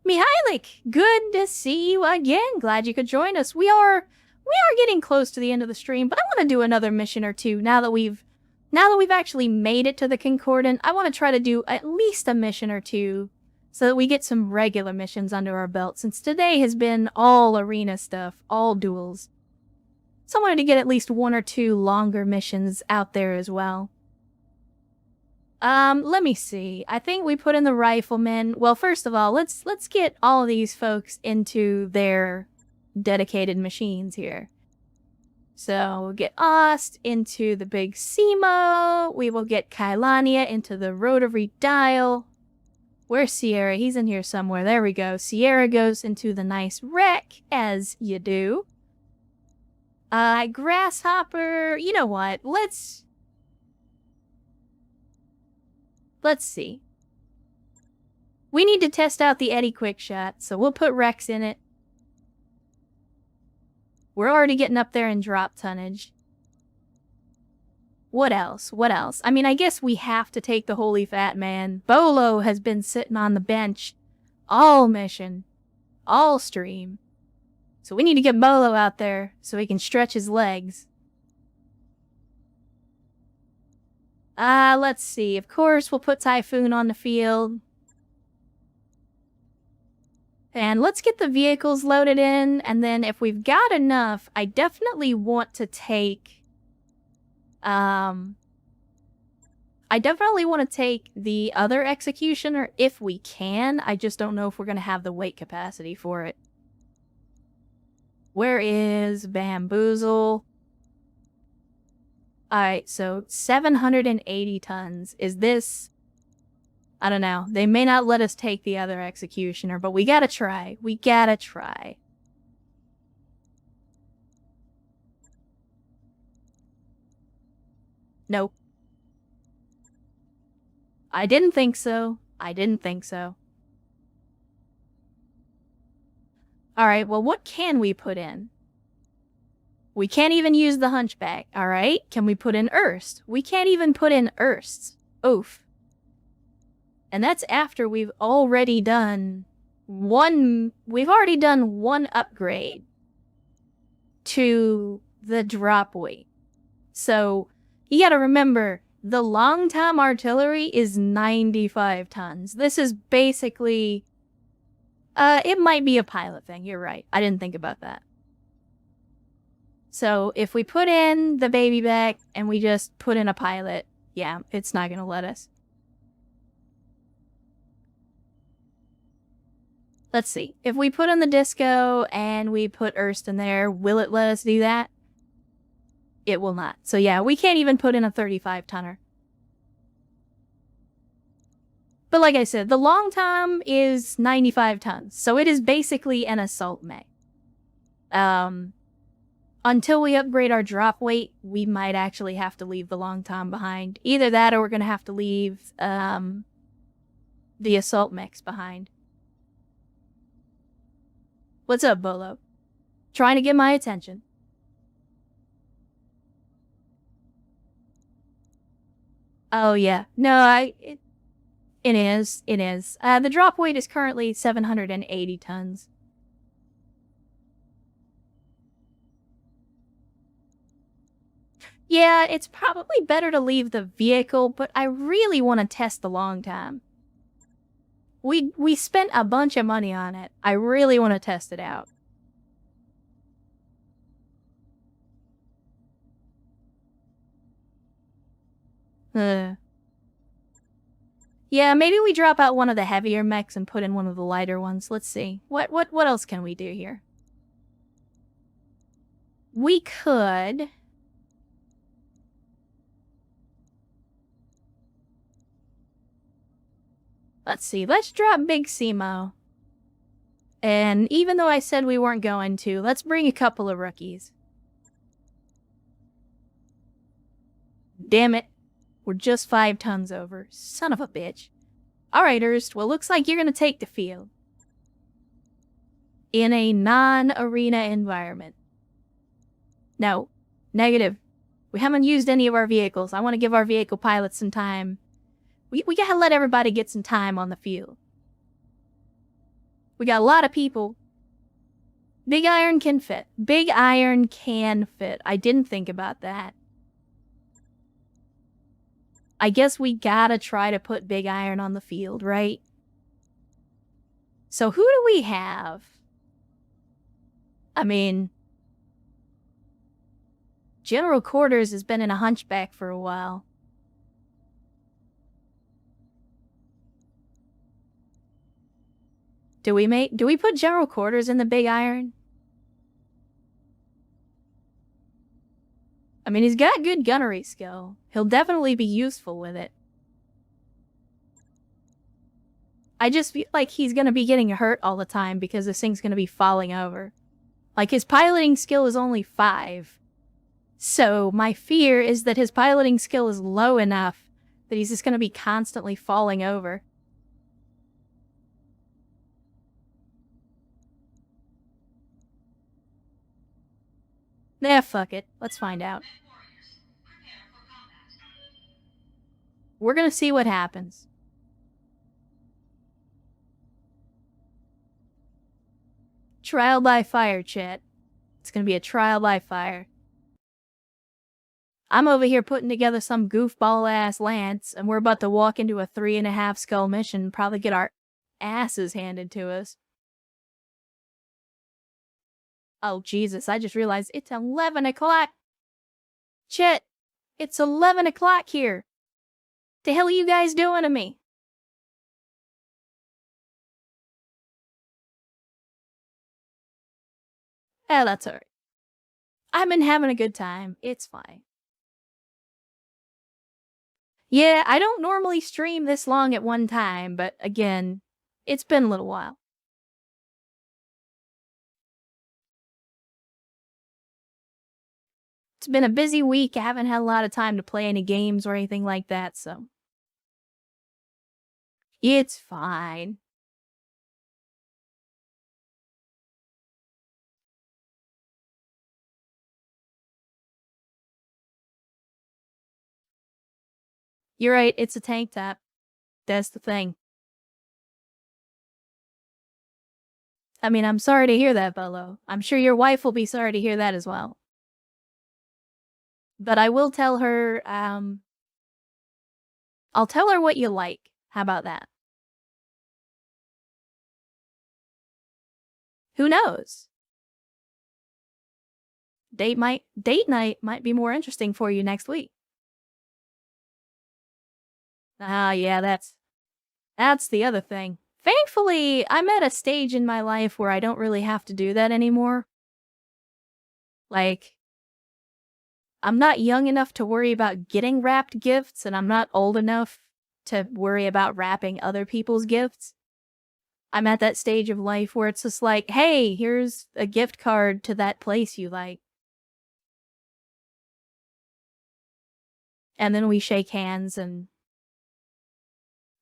Mihailik, good to see you again. Glad you could join us. We are getting close to the end of the stream, but I want to do another mission or two now that we've actually made it to the Concordant. I want to try to do at least a mission or two, so that we get some regular missions under our belt, since today has been all arena stuff, all duels. So I wanted to get at least one or two longer missions out there as well. Let me see. I think we put in the riflemen. Well, first of all, let's get all of these folks into their dedicated machines here. So we'll get Ost into the big CMO. We will get Kailania into the rotary dial. Where's Sierra? He's in here somewhere. There we go. Sierra goes into the nice wreck, as you do. Grasshopper, you know what? Let's see. We need to test out the Eddie Quickshot, so we'll put Rex in it. We're already getting up there in drop tonnage. What else? What else? I mean, I guess we have to take the Holy Fat Man. Bolo has been sitting on the bench all mission, all stream. So we need to get Bolo out there so he can stretch his legs. Let's see. Of course, we'll put Typhoon on the field. And let's get the vehicles loaded in, and then if we've got enough, I definitely want to take, I definitely want to take the other executioner if we can. I just don't know if we're going to have the weight capacity for it. Where is Bamboozle? Alright, so 780 tons. Is this... I don't know. They may not let us take the other executioner, but we gotta try. We gotta try. Nope. I didn't think so. I didn't think so. Alright, well, what can we put in? We can't even use the hunchback, alright? Can we put in Erst? We can't even put in Ersts. Oof. And that's after we've already done one upgrade to the drop weight. So, you gotta remember, the long-time artillery is 95 tons. This is basically... it might be a pilot thing, you're right. I didn't think about that. So, if we put in the baby back and we just put in a pilot, yeah, it's not gonna let us. Let's see. If we put in the disco and we put Erst in there, will it let us do that? It will not. So yeah, we can't even put in a 35-tonner. But like I said, the long tom is 95 tons. So it is basically an assault mech. Until we upgrade our drop weight, we might actually have to leave the long tom behind. Either that or we're going to have to leave the assault mechs behind. What's up, Bolo? Trying to get my attention. Oh, yeah. No, it is. It is. The drop weight is currently 780 tons. Yeah, it's probably better to leave the vehicle, but I really want to test the long time. We spent a bunch of money on it. I really want to test it out. Yeah, maybe we drop out one of the heavier mechs and put in one of the lighter ones. Let's see. What else can we do here? We could... Let's see, let's drop Big Simo. And even though I said we weren't going to, let's bring a couple of rookies. Damn it. We're just 5 tons over. Son of a bitch. Alright, Erst, well, looks like you're gonna take the field. In a non-arena environment. No. Negative. We haven't used any of our vehicles. I want to give our vehicle pilots some time. We gotta let everybody get some time on the field. We got a lot of people. Big Iron can fit. Big Iron can fit. I didn't think about that. I guess we gotta try to put Big Iron on the field, right? So who do we have? I mean... General Quarters has been in a hunchback for a while. Do we put General Quarters in the Big Iron? I mean, he's got good gunnery skill. He'll definitely be useful with it. I just feel like he's gonna be getting hurt all the time because this thing's gonna be falling over. Like, his piloting skill is only 5. So, my fear is that his piloting skill is low enough that he's just gonna be constantly falling over. Nah, fuck it. Let's find out. We're gonna see what happens. Trial by fire, chat. It's gonna be a trial by fire. I'm over here putting together some goofball-ass lance, and we're about to walk into a 3.5 skull mission and probably get our asses handed to us. Oh, Jesus, I just realized it's 11 o'clock. Chet, it's 11 o'clock here. The hell are you guys doing to me? Eh, that's alright. I've been having a good time. It's fine. Yeah, I don't normally stream this long at one time, but again, it's been a little while. It's been a busy week. I haven't had a lot of time to play any games or anything like that, so. It's fine. You're right, it's a tank top. That's the thing. I mean, I'm sorry to hear that, Bolo. I'm sure your wife will be sorry to hear that as well. But I will tell her, I'll tell her what you like. How about that? Who knows? Date night might be more interesting for you next week. Ah, yeah, that's the other thing. Thankfully, I'm at a stage in my life where I don't really have to do that anymore. Like, I'm not young enough to worry about getting wrapped gifts, and I'm not old enough to worry about wrapping other people's gifts. I'm at that stage of life where it's just like, hey, here's a gift card to that place you like. And then we shake hands and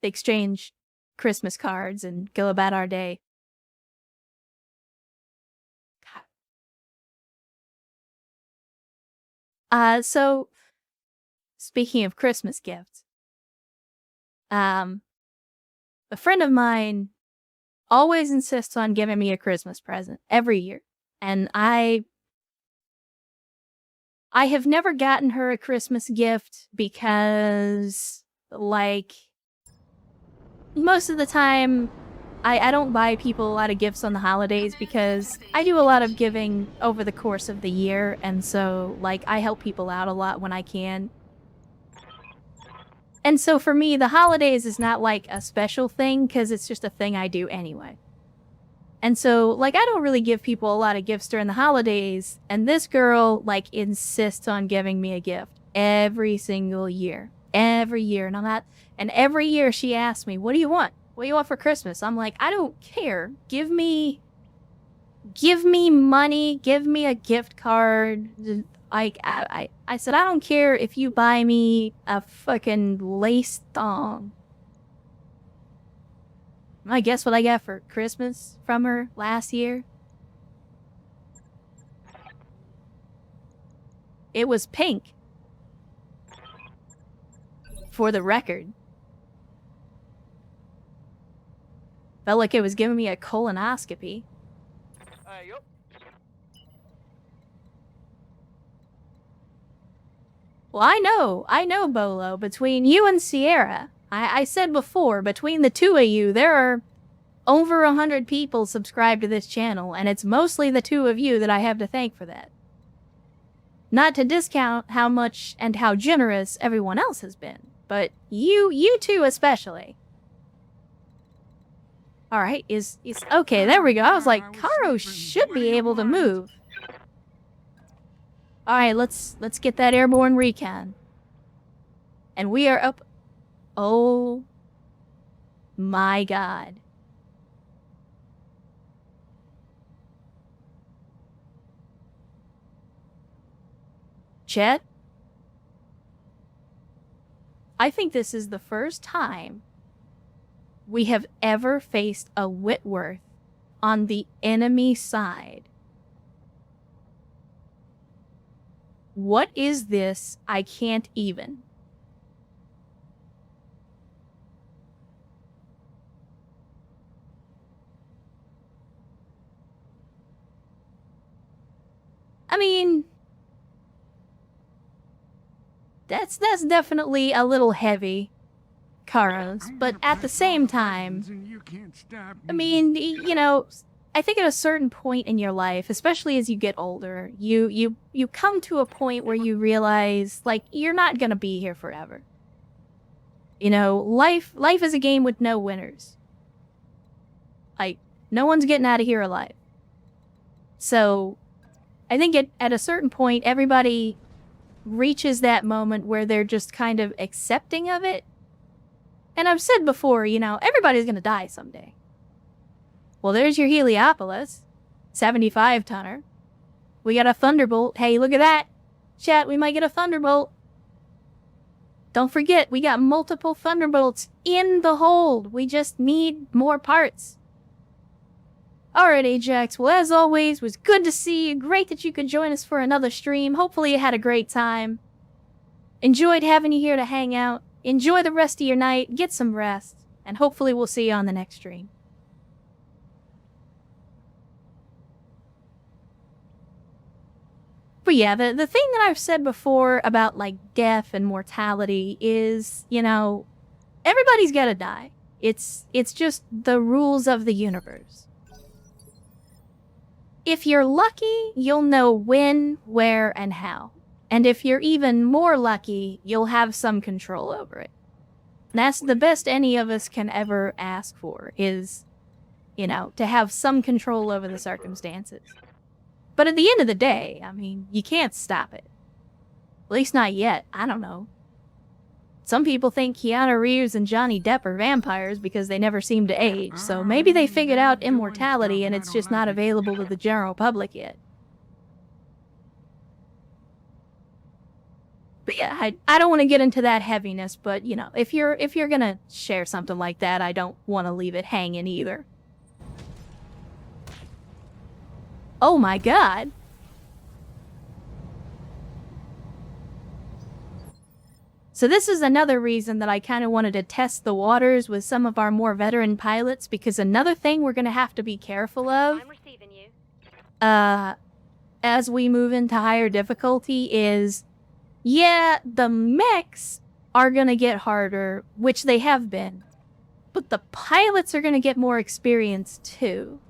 exchange Christmas cards and go about our day. So, speaking of Christmas gifts, a friend of mine always insists on giving me a Christmas present every year. And I have never gotten her a Christmas gift because, like, most of the time, I don't buy people a lot of gifts on the holidays because I do a lot of giving over the course of the year, and so, like, I help people out a lot when I can. And so for me, the holidays is not, like, a special thing because it's just a thing I do anyway. And so, like, I don't really give people a lot of gifts during the holidays, and this girl, like, insists on giving me a gift every single year. Every year, and every year she asks me, what do you want? What do you want for Christmas? I'm like, I don't care. Give me money, give me a gift card. I said, I don't care if you buy me a fucking lace thong. I guess what I got for Christmas from her last year? It was pink. For the record. Felt like it was giving me a colonoscopy. Yup. Well, I know, Bolo. Between you and Sierra, I said before, between the two of you, there are over 100 people subscribed to this channel, and it's mostly the two of you that I have to thank for that. Not to discount how much and how generous everyone else has been, but you two especially. Alright, okay, there we go. I was like, Caro should be able to move. Alright, let's get that airborne recon. And we are up. Oh my god. Chet? I think this is the first time we have ever faced a Whitworth on the enemy side. What is this? I can't even. I mean, that's definitely a little heavy, Karos, but at the same time, I mean, you know, I think at a certain point in your life, especially as you get older, you come to a point where you realize, like, you're not gonna be here forever. You know, life is a game with no winners. Like, no one's getting out of here alive. So, I think at a certain point, everybody reaches that moment where they're just kind of accepting of it. And I've said before, you know, everybody's gonna die someday. Well, there's your Heliopolis, 75-tonner. We got a Thunderbolt. Hey, look at that. Chat, we might get a Thunderbolt. Don't forget, we got multiple Thunderbolts in the hold. We just need more parts. Alright, Ajax. Well, as always, was good to see you. Great that you could join us for another stream. Hopefully you had a great time. Enjoyed having you here to hang out. Enjoy the rest of your night. Get some rest. And hopefully we'll see you on the next stream. But yeah, the thing that I've said before about, like, death and mortality is, you know, everybody's gotta die. It's just the rules of the universe. If you're lucky, you'll know when, where, and how. And if you're even more lucky, you'll have some control over it. And that's the best any of us can ever ask for, is, you know, to have some control over the circumstances. But at the end of the day, I mean, you can't stop it. At least not yet. I don't know. Some people think Keanu Reeves and Johnny Depp are vampires because they never seem to age, so maybe they figured out immortality and it's just not available to the general public yet. But yeah, I don't want to get into that heaviness, but you know, if you're gonna share something like that, I don't want to leave it hanging either. Oh my god. So this is another reason that I kind of wanted to test the waters with some of our more veteran pilots, because another thing we're going to have to be careful of I'm receiving you. as we move into higher difficulty is, yeah, the mechs are going to get harder, which they have been, but the pilots are going to get more experience too.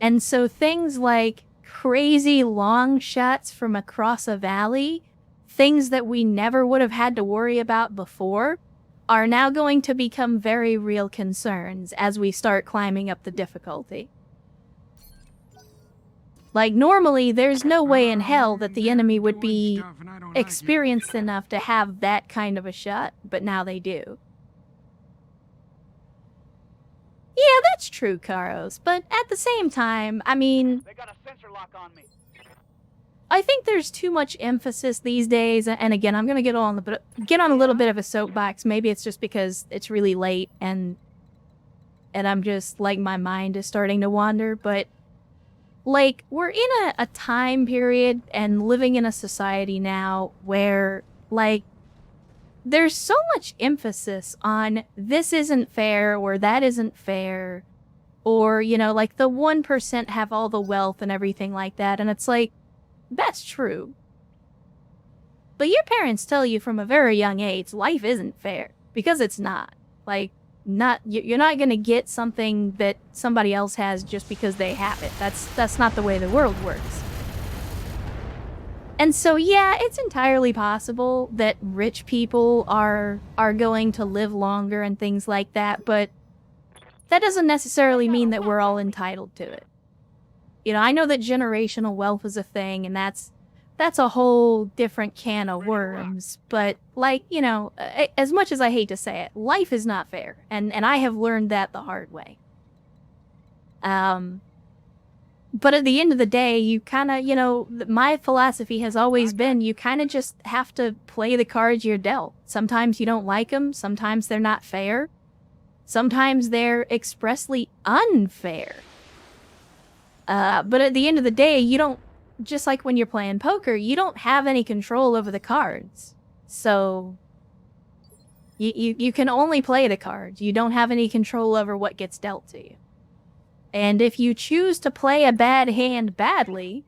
And so things like crazy long shots from across a valley, things that we never would have had to worry about before, are now going to become very real concerns as we start climbing up the difficulty. Like, normally, there's no way in hell that the enemy would be experienced enough to have that kind of a shot, but now they do. Yeah, that's true, Karos, but at the same time, I mean, They got a sensor lock on me. I think there's too much emphasis these days, and again, I'm gonna get on a little bit of a soapbox. Maybe it's just because it's really late and I'm just, like, my mind is starting to wander, but, like, we're in a time period and living in a society now where, like, there's so much emphasis on this isn't fair or that isn't fair, or, you know, like, the 1% have all the wealth and everything like that, and it's like, that's true. But your parents tell you from a very young age life isn't fair, because it's not. Like, you're not gonna get something that somebody else has just because they have it. That's not the way the world works. And so, yeah, it's entirely possible that rich people are going to live longer and things like that, but that doesn't necessarily mean that we're all entitled to it. You know, I know that generational wealth is a thing, and that's a whole different can of worms, but, like, you know, as much as I hate to say it, life is not fair, and I have learned that the hard way. But at the end of the day, you kind of, you know, my philosophy has always been you kind of just have to play the cards you're dealt. Sometimes you don't like them, sometimes they're not fair, sometimes they're expressly unfair. But at the end of the day, you don't, just like when you're playing poker, you don't have any control over the cards. So, you can only play the cards. You don't have any control over what gets dealt to you. And if you choose to play a bad hand badly,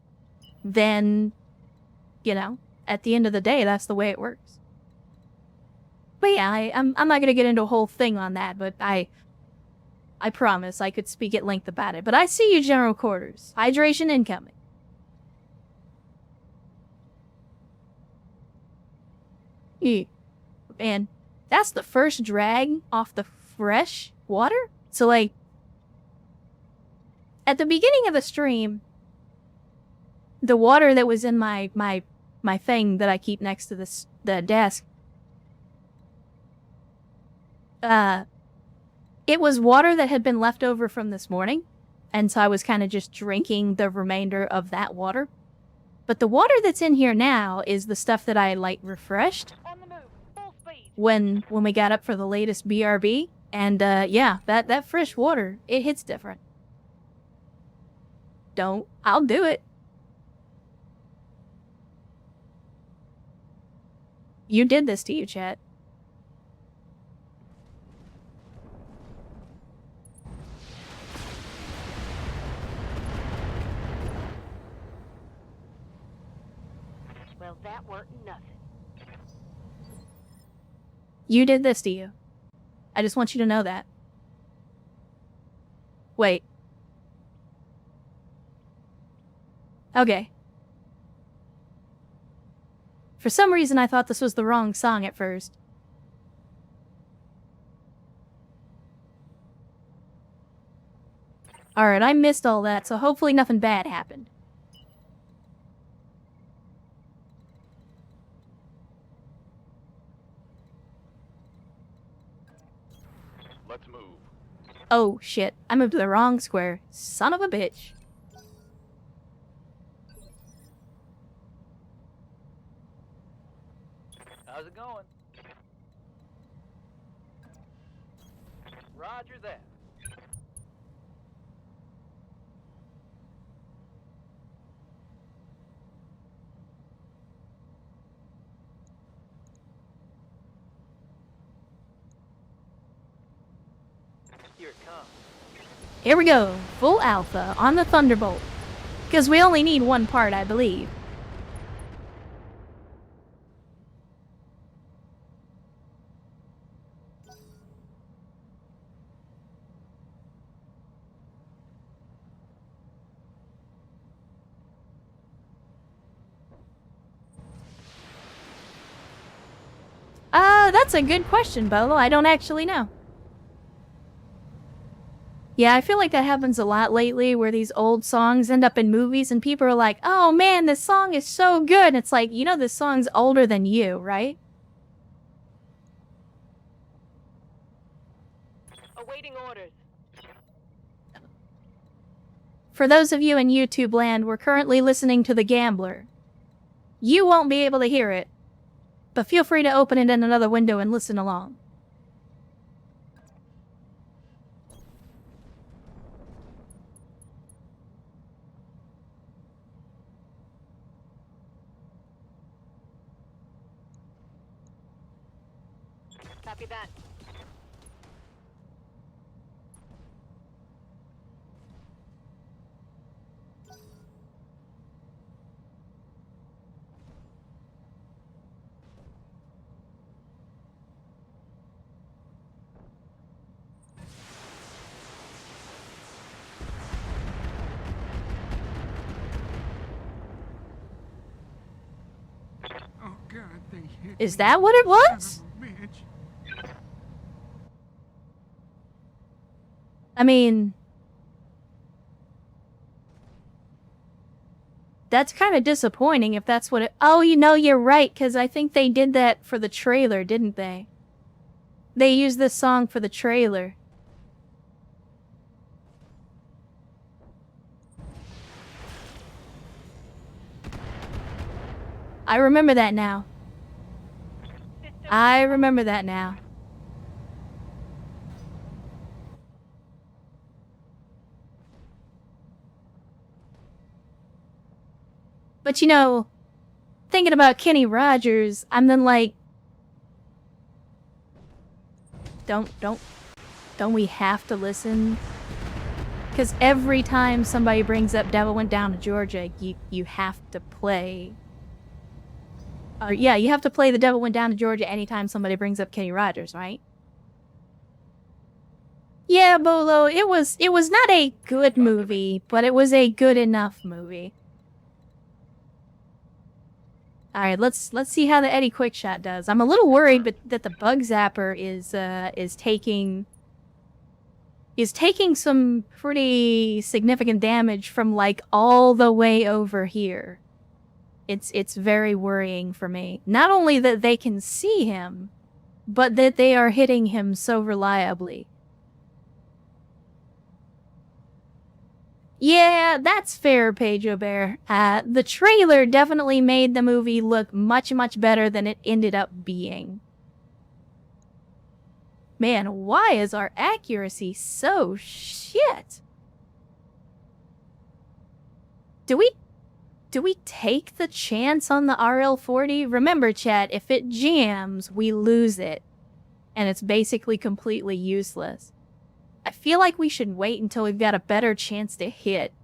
then, you know, at the end of the day, that's the way it works. But yeah, I'm not going to get into a whole thing on that, but I promise I could speak at length about it. But I see you, General Quarters. Hydration incoming. Man, that's the first drag off the fresh water. So like, at the beginning of the stream, the water that was in my thing that I keep next to the desk, it was water that had been left over from this morning, and so I was kind of just drinking the remainder of that water. But the water that's in here now is the stuff that I like refreshed On the move. Full speed. when we got up for the latest BRB, and yeah, that fresh water, it hits different. I'll do it. You did this to you, chat. Well, that weren't nothing. You did this to you. I just want you to know that. Wait. Okay. For some reason, I thought this was the wrong song at first. Alright, I missed all that, so hopefully nothing bad happened. Let's move. Oh, shit. I moved to the wrong square. Son of a bitch. How's it going? Roger that. Here it comes. Here we go. Full alpha on the Thunderbolt. Because we only need one part, I believe. That's a good question, Bolo. I don't actually know. Yeah, I feel like that happens a lot lately, where these old songs end up in movies and people are like, oh man, this song is so good. And it's like, you know, this song's older than you, right? Awaiting orders. For those of you in YouTube land, we're currently listening to The Gambler. You won't be able to hear it, but feel free to open it in another window and listen along. Copy that. Oh God, they hit Is that what it was? I mean, that's kind of disappointing if that's what it... Oh, you know, you're right, because I think they did that for the trailer, didn't they? They used this song for the trailer. I remember that now. I remember that now. But you know, thinking about Kenny Rogers, I'm then like, don't we have to listen? Because every time somebody brings up Devil Went Down to Georgia, you have to play. Yeah, you have to play The Devil Went Down to Georgia anytime somebody brings up Kenny Rogers, right? Yeah, Bolo, it was not a good movie, but it was a good enough movie. All right, let's see how the Eddie Quickshot does. I'm a little worried, but that the bug zapper is taking some pretty significant damage from like all the way over here. It's very worrying for me. Not only that they can see him, but that they are hitting him so reliably. Yeah, that's fair, Paige Aubert. The trailer definitely made the movie look much, much better than it ended up being. Man, why is our accuracy so shit? Do we take the chance on the RL40? Remember, chat, if it jams, we lose it. And it's basically completely useless. I feel like we should wait until we've got a better chance to hit.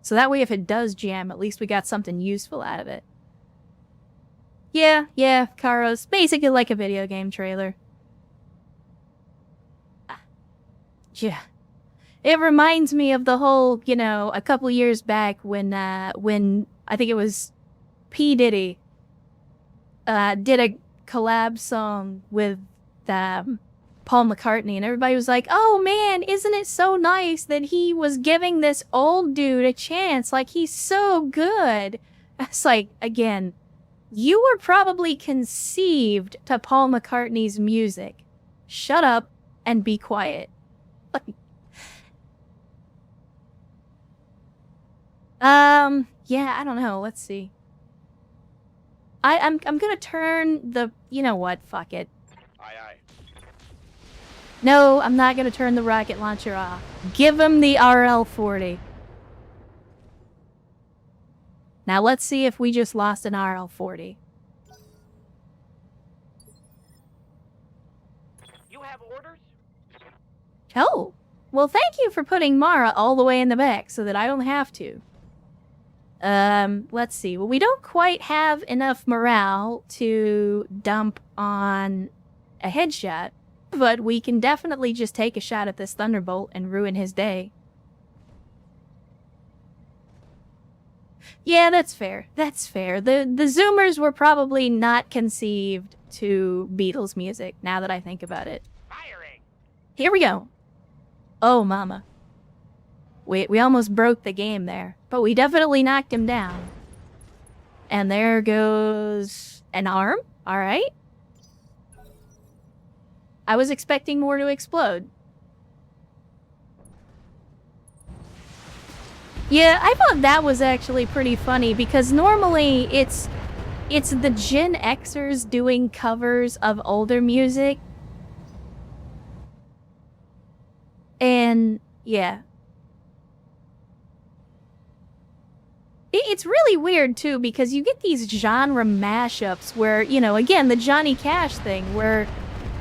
So that way if it does jam, at least we got something useful out of it. Yeah, Karos. Basically like a video game trailer. Yeah. It reminds me of the whole, you know, a couple years back when I think it was P. Diddy did a collab song with Paul McCartney, and everybody was like, oh man, isn't it so nice that he was giving this old dude a chance, like he's so good. It's like, again, you were probably conceived to Paul McCartney's music. Shut up and be quiet. Yeah, I don't know, let's see. I'm gonna turn the, you know what, fuck it. Aye, aye. No, I'm not going to turn the rocket launcher off. Give him the RL40. Now let's see if we just lost an RL40. You have orders? Oh, well thank you for putting Mara all the way in the back so that I don't have to. Let's see. Well, we don't quite have enough morale to dump on a headshot. But we can definitely just take a shot at this Thunderbolt and ruin his day. Yeah, that's fair. That's fair. The Zoomers were probably not conceived to Beatles music, now that I think about it. Firing! Here we go. Oh, mama. We almost broke the game there, but we definitely knocked him down. And there goes an arm. All right. I was expecting more to explode. Yeah, I thought that was actually pretty funny because normally it's the Gen Xers doing covers of older music. And yeah. It's really weird too because you get these genre mashups where, you know, again, the Johnny Cash thing where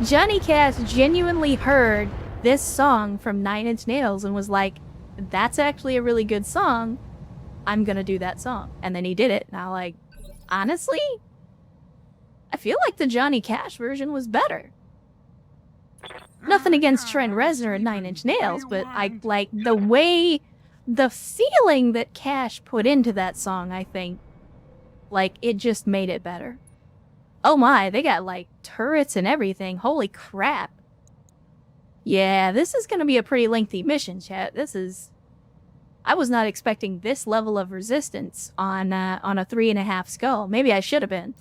Johnny Cash genuinely heard this song from 9 Inch Nails and was like, that's actually a really good song. I'm gonna do that song. And then he did it. And I'm like, honestly, I feel like the Johnny Cash version was better. Nothing against Trent Reznor and 9 Inch Nails, but I like the way, the feeling that Cash put into that song, I think, like, it just made it better. Oh my, they got, like, turrets and everything. Holy crap. Yeah, this is gonna be a pretty lengthy mission, chat. This is... I was not expecting this level of resistance on a 3.5 skull. Maybe I should have been.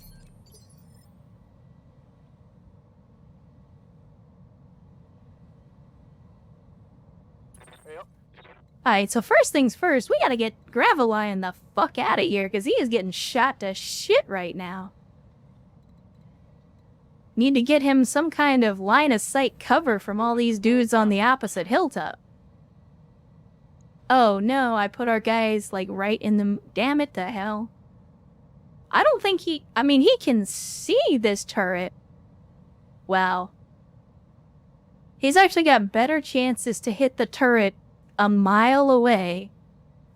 Yep. Alright, so first things first, we gotta get Gravelion the fuck out of here, because he is getting shot to shit right now. Need to get him some kind of line-of-sight cover from all these dudes on the opposite hilltop. Oh no, I put our guys, like, right in the... Damn it to hell. I don't think he... I mean, he can see this turret. Wow. He's actually got better chances to hit the turret a mile away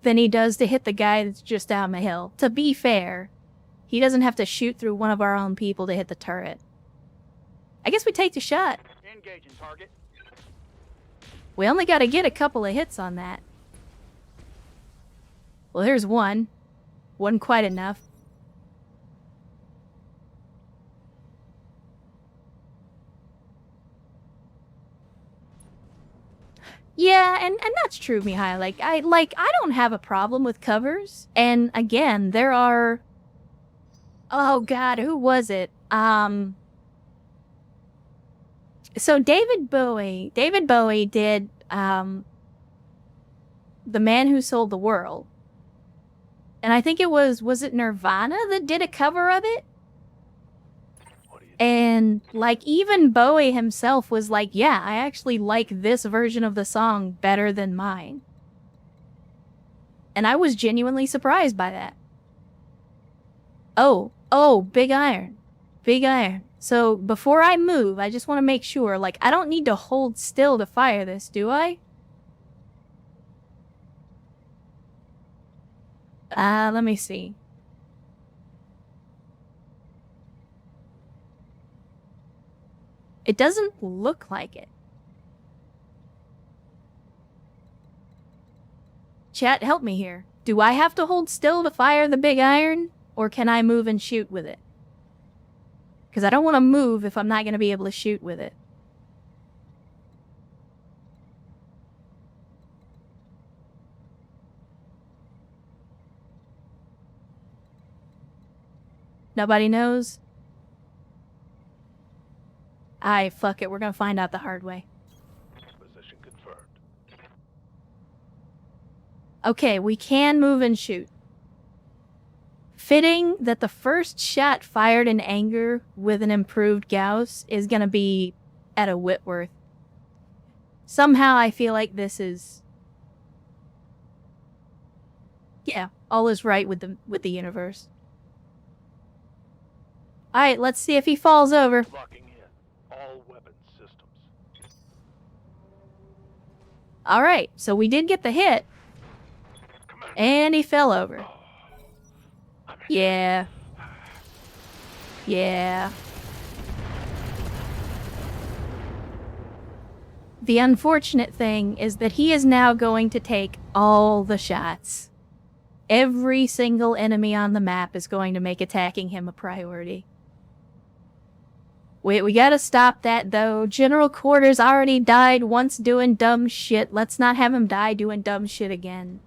than he does to hit the guy that's just down the hill. To be fair, he doesn't have to shoot through one of our own people to hit the turret. I guess we take the shot. Engaging target. We only gotta get a couple of hits on that. Well, there's one. Wasn't quite enough. Yeah, and that's true, Mihai. I don't have a problem with covers. And again, there are oh god, who was it? So David Bowie did The Man Who Sold the World. And I think it was it Nirvana that did a cover of it? And, like, even Bowie himself was like, yeah, I actually like this version of the song better than mine. And I was genuinely surprised by that. Oh, Big Iron. Big Iron. So, before I move, I just want to make sure, like, I don't need to hold still to fire this, do I? Let me see. It doesn't look like it. Chat, help me here. Do I have to hold still to fire the big iron? Or can I move and shoot with it? Because I don't want to move if I'm not going to be able to shoot with it. Nobody knows? Aye, fuck it. We're gonna find out the hard way. Position confirmed. Okay, we can move and shoot. Fitting that the first shot fired in anger with an improved Gauss is gonna be at a Whitworth. Somehow I feel like this is... Yeah, all is right with the universe. Alright, let's see if he falls over. Locking in. All weapon systems. Alright, so we did get the hit. And he fell over. Yeah. Yeah. The unfortunate thing is that he is now going to take all the shots. Every single enemy on the map is going to make attacking him a priority. Wait, we gotta stop that, though. General Quarters already died once doing dumb shit. Let's not have him die doing dumb shit again.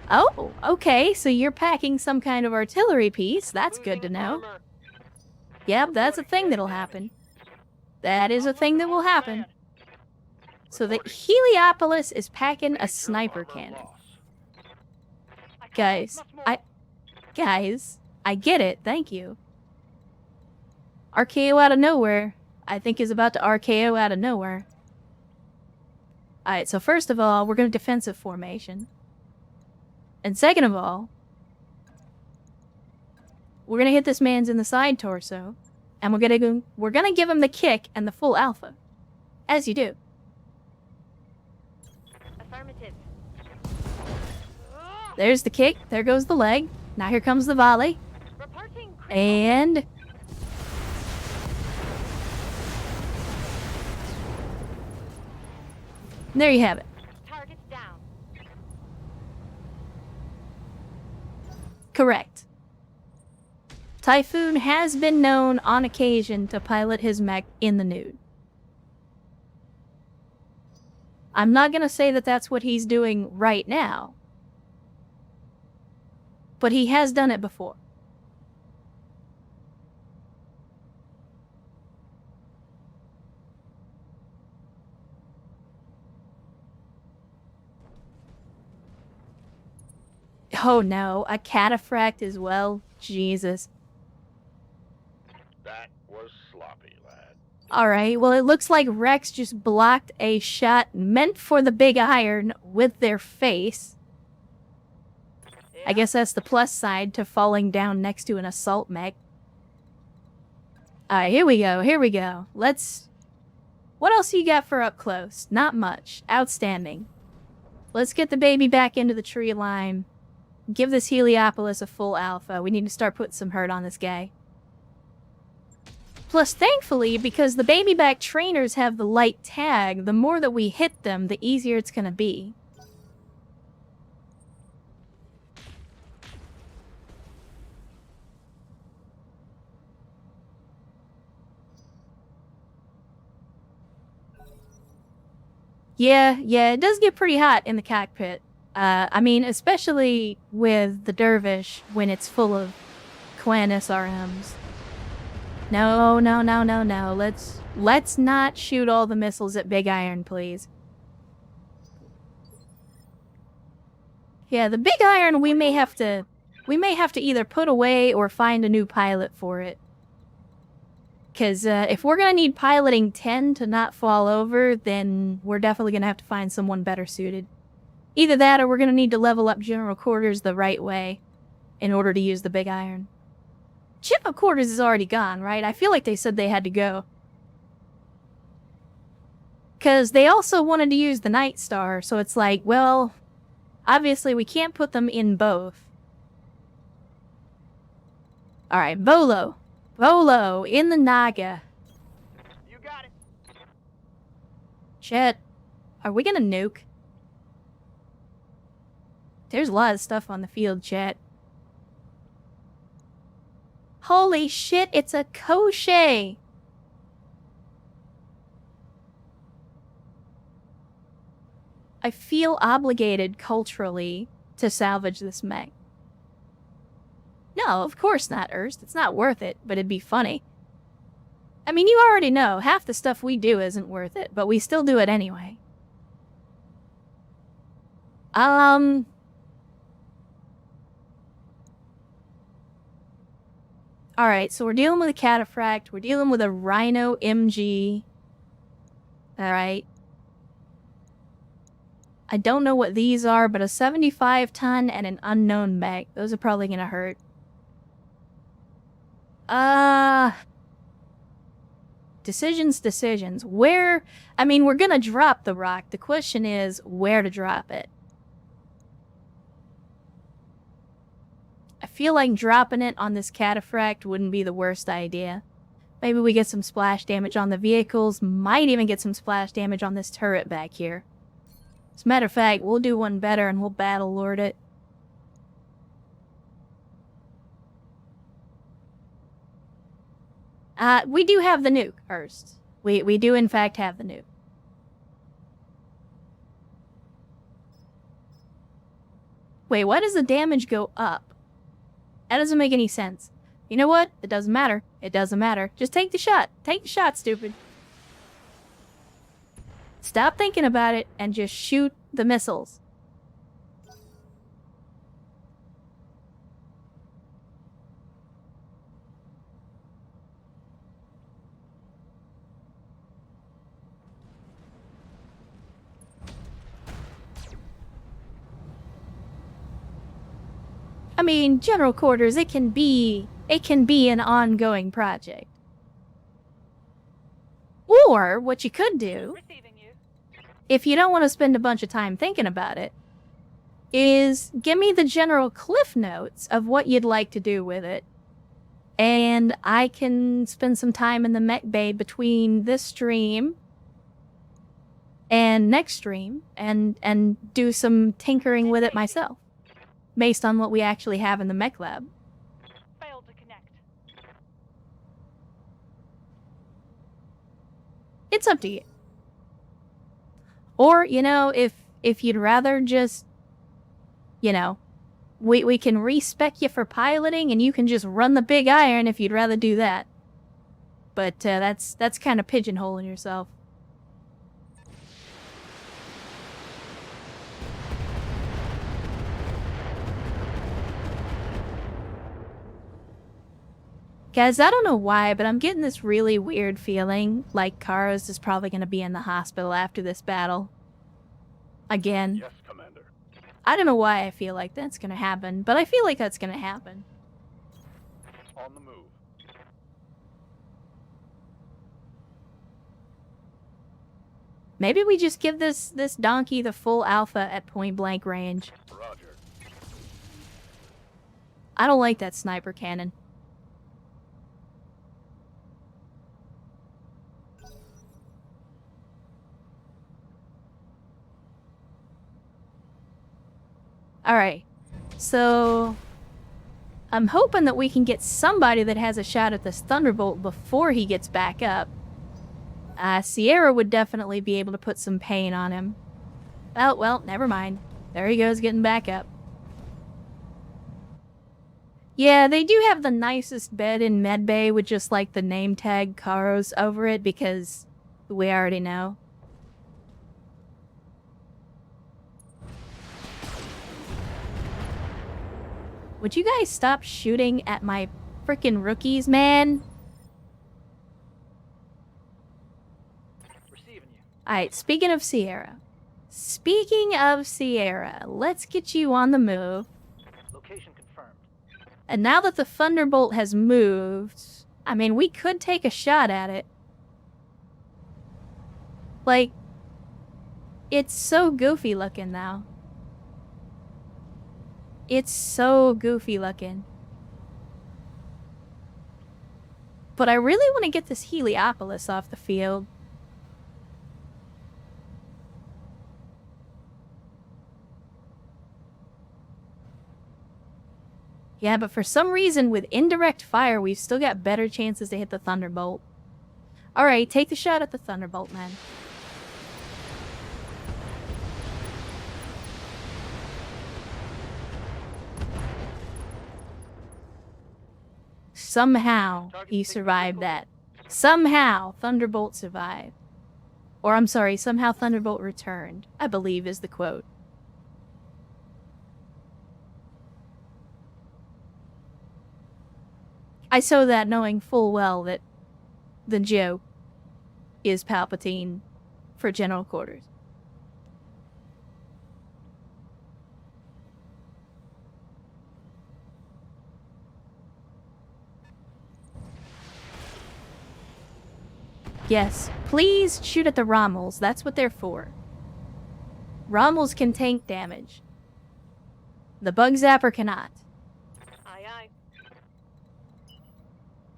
Oh, okay, so you're packing some kind of artillery piece. That's good to know. Yep, that's a thing that'll happen. That is a thing that will happen. So the Heliopolis is packing a sniper cannon. Guys, I get it, thank you. RKO out of nowhere, I think is about to RKO out of nowhere. Alright, so first of all, we're going to defensive formation. And second of all, we're going to hit this man's in the side torso. And we're going to give him the kick and the full alpha. As you do. Affirmative. There's the kick, there goes the leg. Now here comes the volley. Reporting critical. And... there you have it. Targets down. Correct. Typhoon has been known on occasion to pilot his mech in the nude. I'm not gonna say that that's what he's doing right now. But he has done it before. Oh no, a cataphract as well? Jesus. That was sloppy, lad. Alright, well it looks like Rex just blocked a shot meant for the big iron with their face. I guess that's the plus side to falling down next to an assault mech. Alright, here we go. Let's... what else you got for up close? Not much. Outstanding. Let's get the baby back into the tree line. Give this Heliopolis a full alpha. We need to start putting some hurt on this guy. Plus, thankfully, because the baby back trainers have the light tag, the more that we hit them, the easier it's gonna be. Yeah, it does get pretty hot in the cockpit. I mean, especially with the Dervish when it's full of Quen SRMs. No. Let's not shoot all the missiles at Big Iron, please. Yeah, the Big Iron we may have to either put away or find a new pilot for it. Because if we're gonna need piloting 10 to not fall over, then we're definitely gonna have to find someone better suited. Either that or we're gonna need to level up General Quarters the right way in order to use the Big Iron. General Quarters is already gone, right? I feel like they said they had to go. Because they also wanted to use the Night Star, so it's like, well, obviously we can't put them in both. Alright, Volo, in the Naga. You got it. Chet, are we gonna nuke? There's a lot of stuff on the field, Chet. Holy shit, it's a Koche! I feel obligated culturally to salvage this mech. No, of course not, Erst. It's not worth it, but it'd be funny. I mean, you already know, half the stuff we do isn't worth it, but we still do it anyway. Alright, so we're dealing with a Cataphract, we're dealing with a Rhino MG. Alright. I don't know what these are, but a 75-ton and an unknown mech. Those are probably gonna hurt. Decisions. Where... I mean, we're gonna drop the rock. The question is, where to drop it. I feel like dropping it on this Cataphract wouldn't be the worst idea. Maybe we get some splash damage on the vehicles, might even get some splash damage on this turret back here. As a matter of fact, we'll do one better and we'll battle lord it. We do have the nuke, Erst. We do in fact have the nuke. Wait, why does the damage go up? That doesn't make any sense. You know what? It doesn't matter. It doesn't matter. Just take the shot. Take the shot, stupid. Stop thinking about it and just shoot the missiles. I mean, General Quarters, it can be an ongoing project. Or, what you could do, Receiving you. if you don't want to spend a bunch of time thinking about it, is give me the general cliff notes of what you'd like to do with it. And I can spend some time in the mech bay between this stream and next stream and do some tinkering with it myself. Based on what we actually have in the mech lab. Failed to connect. It's up to you. Or, you know, if you'd rather just, you know, we can respec you for piloting and you can just run the Big Iron if you'd rather do that. But that's kind of pigeonholing yourself. Guys, I don't know why, but I'm getting this really weird feeling like Karos is probably going to be in the hospital after this battle. Again. Yes, Commander. I don't know why I feel like that's going to happen, but I feel like that's going to happen. On the move. Maybe we just give this donkey the full alpha at point blank range. Roger. I don't like that sniper cannon. Alright, so I'm hoping that we can get somebody that has a shot at this Thunderbolt before he gets back up. Sierra would definitely be able to put some pain on him. Oh, well, never mind. There he goes getting back up. Yeah, they do have the nicest bed in Medbay with just like the name tag Karos over it because we already know. Would you guys stop shooting at my frickin' rookies, man? Receiving you. Alright, speaking of Sierra. Let's get you on the move. Location confirmed. And now that the Thunderbolt has moved, I mean, we could take a shot at it. Like, it's so goofy looking now. It's so goofy looking. But I really want to get this Heliopolis off the field. Yeah, but for some reason, with indirect fire, we've still got better chances to hit the Thunderbolt. Alright, take the shot at the Thunderbolt, man. Somehow, he survived that. Somehow, Thunderbolt survived. Or, I'm sorry, somehow Thunderbolt returned, I believe is the quote. I saw that knowing full well that the joke is Palpatine for General Quarters. Yes, please shoot at the Rommels. That's what they're for. Rommels can tank damage. The Bug Zapper cannot. Aye, aye.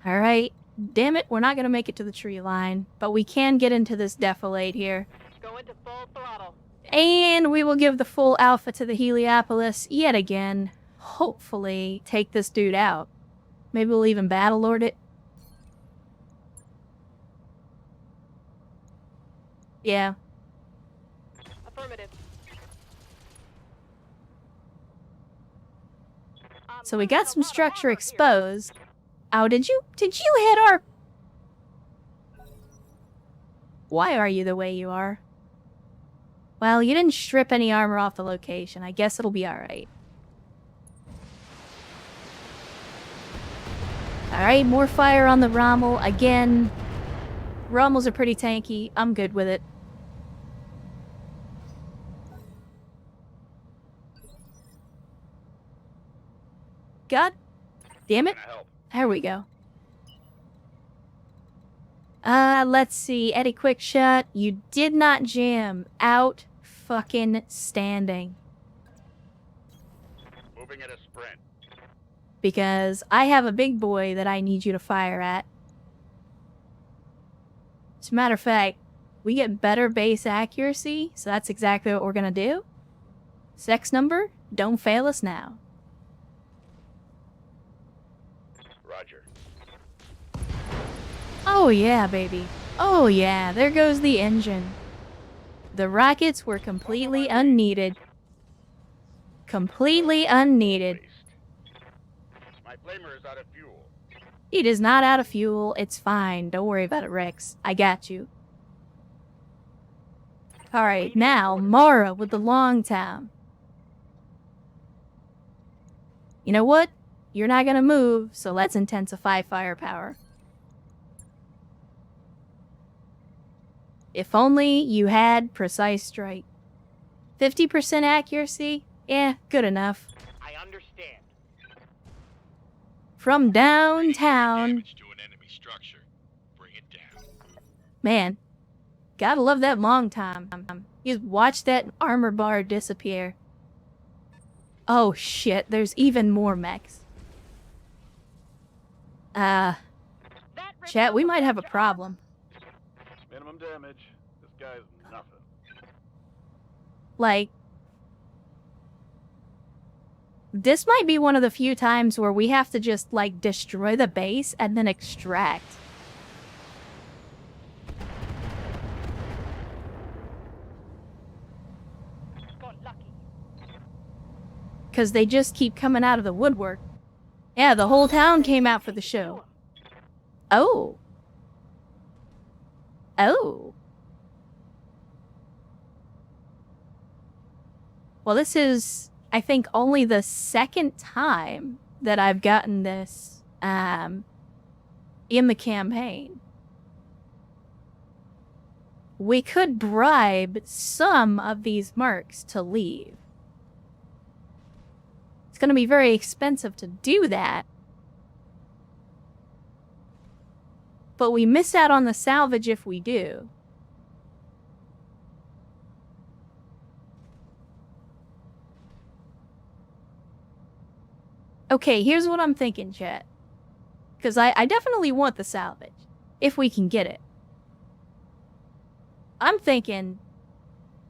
Alright. Damn it, we're not gonna make it to the tree line. But we can get into this defilade here. Go into full throttle. And we will give the full alpha to the Heliopolis yet again. Hopefully take this dude out. Maybe we'll even battle lord it. Yeah. Affirmative. So we got some structure exposed. Oh, did you hit our... Why are you the way you are? Well, you didn't strip any armor off the location. I guess it'll be alright. Alright, more fire on the Rommel. Again, Rommels are pretty tanky. I'm good with it. God damn it. There we go. Let's see. Eddie Quickshot, you did not jam. Out fucking standing. Moving at a sprint. Because I have a big boy that I need you to fire at. As a matter of fact, we get better base accuracy, so that's exactly what we're gonna do. Sex number, don't fail us now. Roger. Oh yeah, baby. Oh yeah, there goes the engine. The rockets were completely unneeded. Completely unneeded. My flamer is out of fuel. It is not out of fuel. It's fine. Don't worry about it, Rex. I got you. Alright, now, Mara with the long town. You know what? You're not gonna move, so let's intensify firepower. If only you had precise strike. 50% accuracy? Eh, good enough. I understand. From downtown. Damage to an enemy structure. Bring it down. Man, gotta love that long time. You just watch that armor bar disappear. Oh shit, there's even more mechs. Chat, we might have a problem. Minimum damage. This guy's nothing. Like, this might be one of the few times where we have to just, like, destroy the base and then extract. Because they just keep coming out of the woodwork. Yeah, the whole town came out for the show. Oh. Oh. Well, this is, I think, only the second time that I've gotten this in the campaign. We could bribe some of these mercs to leave. It's going to be very expensive to do that. But we miss out on the salvage if we do. Okay, here's what I'm thinking, chat. Because I definitely want the salvage. If we can get it. I'm thinking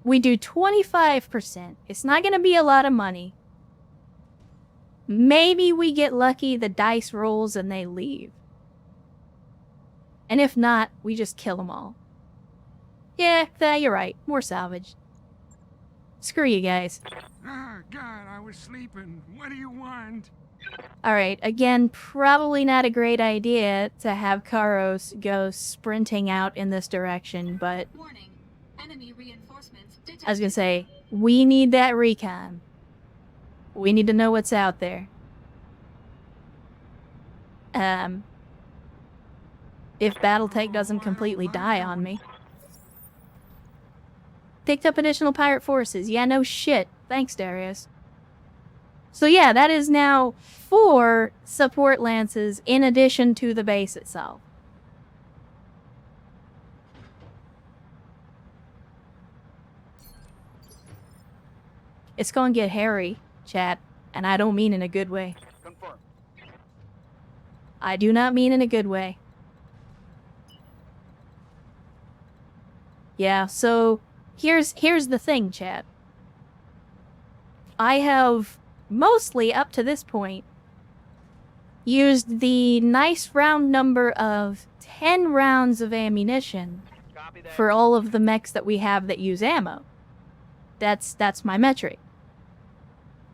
we do 25%. It's not going to be a lot of money. Maybe we get lucky, the dice rolls, and they leave. And if not, we just kill them all. Yeah, you're right. More salvage. Screw you guys. Ah, God, I was sleeping. What do you want? Alright, again, probably not a great idea to have Karos go sprinting out in this direction, but Warning. Enemy reinforcements detected. I was gonna say, we need that recon. We need to know what's out there. If BattleTech doesn't completely die on me. Picked up additional pirate forces. Yeah, no shit. Thanks, Darius. So yeah, that is now 4 support lances in addition to the base itself. It's gonna get hairy, chat, and I don't mean in a good way. Confirmed. I do not mean in a good way. Yeah, so here's the thing, chat. I have mostly up to this point used the nice round number of 10 rounds of ammunition Copy that. for all of the mechs that we have that use ammo. That's my metric.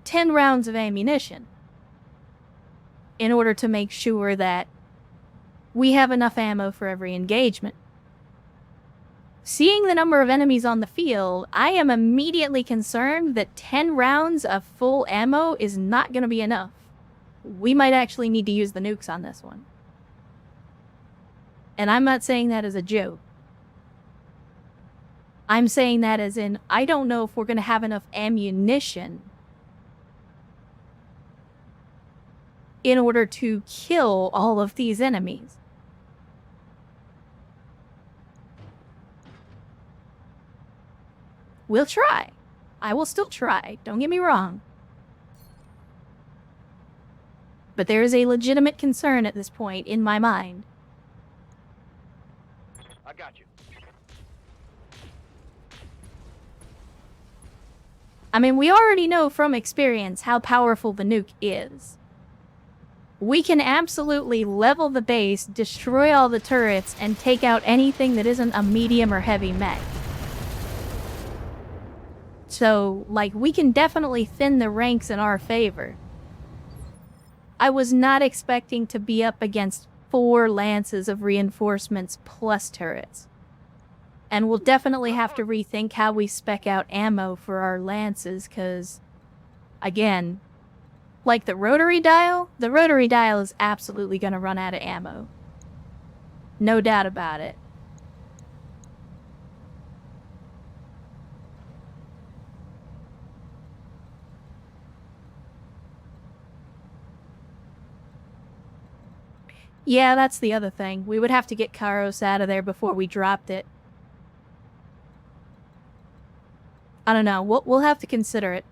10 rounds of ammunition in order to make sure that we have enough ammo for every engagement. Seeing the number of enemies on the field, I am immediately concerned that 10 rounds of full ammo is not going to be enough. We might actually need to use the nukes on this one. And I'm not saying that as a joke. I'm saying that as in, I don't know if we're going to have enough ammunition in order to kill all of these enemies. We'll try. I will still try. Don't get me wrong. But there is a legitimate concern at this point in my mind. I got you. I mean, we already know from experience how powerful the nuke is. We can absolutely level the base, destroy all the turrets, and take out anything that isn't a medium or heavy mech. So, like, we can definitely thin the ranks in our favor. I was not expecting to be up against 4 lances of reinforcements plus turrets. And we'll definitely have to rethink how we spec out ammo for our lances, because, again, like the rotary dial is absolutely going to run out of ammo. No doubt about it. Yeah, that's the other thing. We would have to get Karos out of there before we dropped it. I don't know. We'll have to consider it.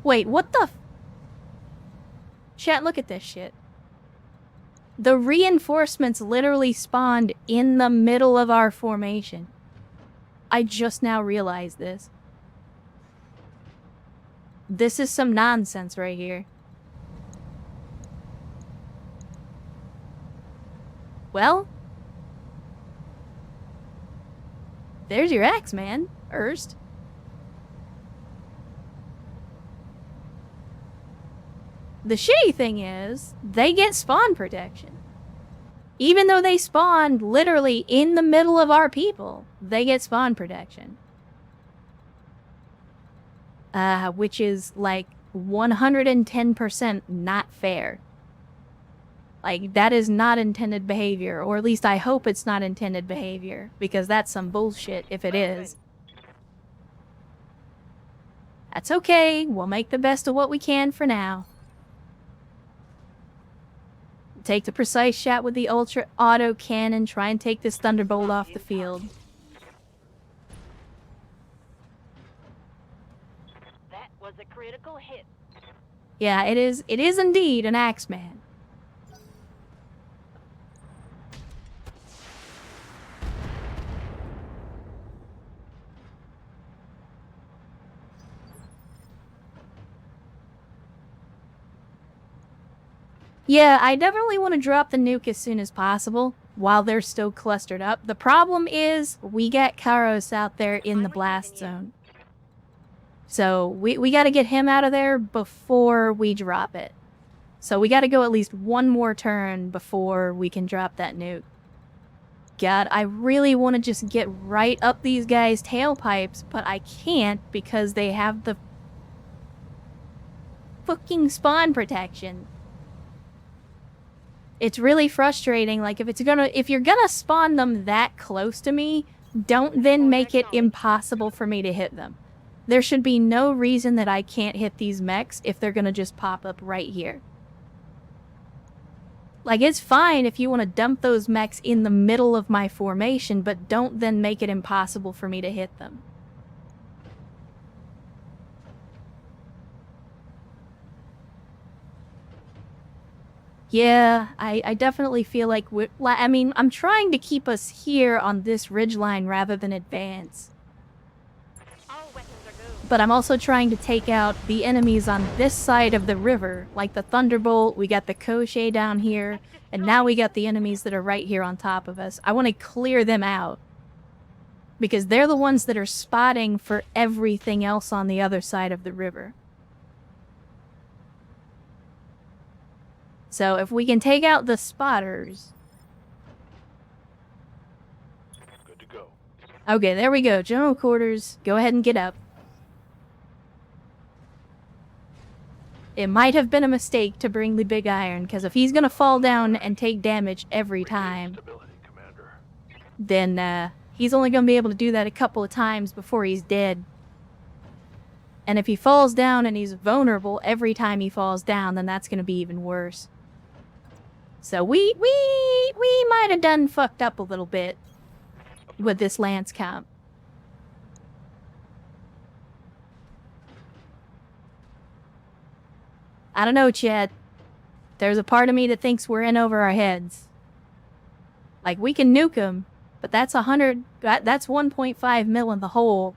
Wait, what the Chat, look at this shit. The reinforcements literally spawned in the middle of our formation. I just now realized this. This is some nonsense right here. Well, there's your axe, man. Erst. the shitty thing is, they get spawn protection. Even though they spawned literally in the middle of our people, they get spawn protection. Which is like 110% not fair. Like, that is not intended behavior, or at least I hope it's not intended behavior, because that's some bullshit if it is. That's okay, we'll make the best of what we can for now. Take the precise shot with the ultra auto cannon, try and take this thunderbolt off the field. That was a critical hit. Yeah, it is indeed an Axeman. Yeah, I definitely want to drop the nuke as soon as possible, while they're still clustered up. The problem is, we got Karos out there in the blast zone. So, we gotta get him out of there before we drop it. So we gotta go at least one more turn before we can drop that nuke. God, I really want to just get right up these guys' tailpipes, but I can't because they have the fucking spawn protection. It's really frustrating. Like, if you're gonna spawn them that close to me, don't then make it impossible for me to hit them. There should be no reason that I can't hit these mechs if they're gonna just pop up right here. Like, it's fine if you want to dump those mechs in the middle of my formation, but don't then make it impossible for me to hit them. Yeah, I definitely feel like I'm trying to keep us here on this ridgeline rather than advance. All weapons are go. But I'm also trying to take out the enemies on this side of the river, like the Thunderbolt, we got the Koche down here, and now we got the enemies that are right here on top of us. I want to clear them out, because they're the ones that are spotting for everything else on the other side of the river. So if we can take out the spotters... Good to go. Okay, there we go. General quarters. Go ahead and get up. It might have been a mistake to bring the big iron, because if he's gonna fall down and take damage every time, Stability, Commander. then he's only gonna be able to do that a couple of times before he's dead. And if he falls down and he's vulnerable every time he falls down, then that's gonna be even worse. So we might have done fucked up a little bit with this Lance comp. I don't know, Chad. There's a part of me that thinks we're in over our heads. Like, we can nuke him, but that's 1.5 mil in the hole.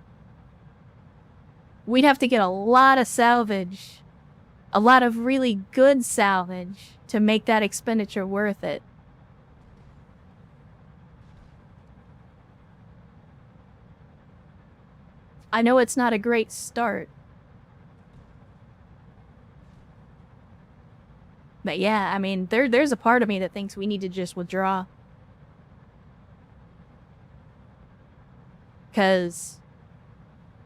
We'd have to get a lot of salvage. A lot of really good salvage to make that expenditure worth it. I know it's not a great start. But yeah, I mean, there's a part of me that thinks we need to just withdraw. 'Cause,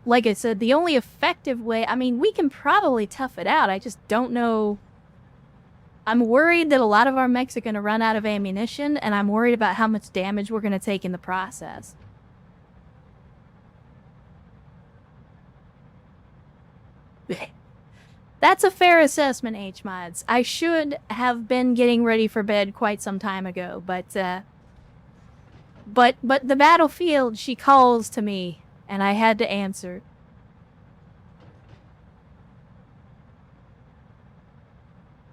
like I said, the only effective way... I mean, we can probably tough it out. I just don't know... I'm worried that a lot of our mechs are going to run out of ammunition, and I'm worried about how much damage we're going to take in the process. That's a fair assessment, H-Mods. I should have been getting ready for bed quite some time ago, but the battlefield, she calls to me, and I had to answer.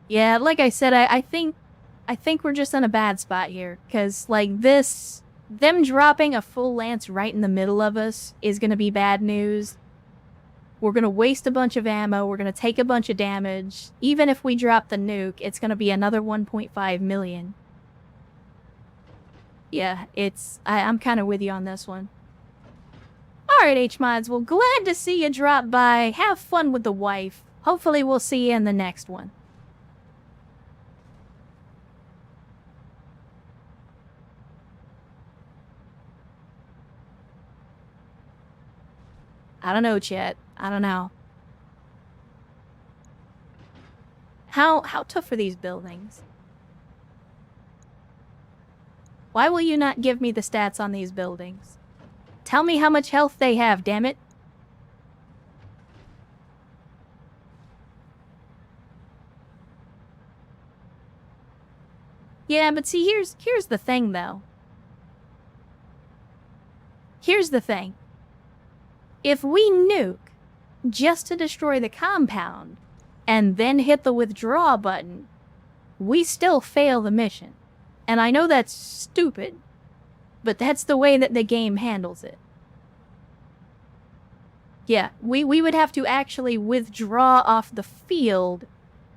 Yeah, like I said, I think we're just in a bad spot here, because, like, them dropping a full lance right in the middle of us is going to be bad news. We're going to waste a bunch of ammo, we're going to take a bunch of damage. Even if we drop the nuke, it's going to be another 1.5 million. Yeah, I'm kind of with you on this one. Alright, H-Mods, well, glad to see you drop by. Have fun with the wife. Hopefully we'll see you in the next one. I don't know, Chet. I don't know. How tough are these buildings? Why will you not give me the stats on these buildings? Tell me how much health they have, damn it. Yeah, but see, here's the thing, though. Here's the thing. If we nuke just to destroy the compound and then hit the withdraw button, we still fail the mission. And I know that's stupid, but that's the way that the game handles it. Yeah, we would have to actually withdraw off the field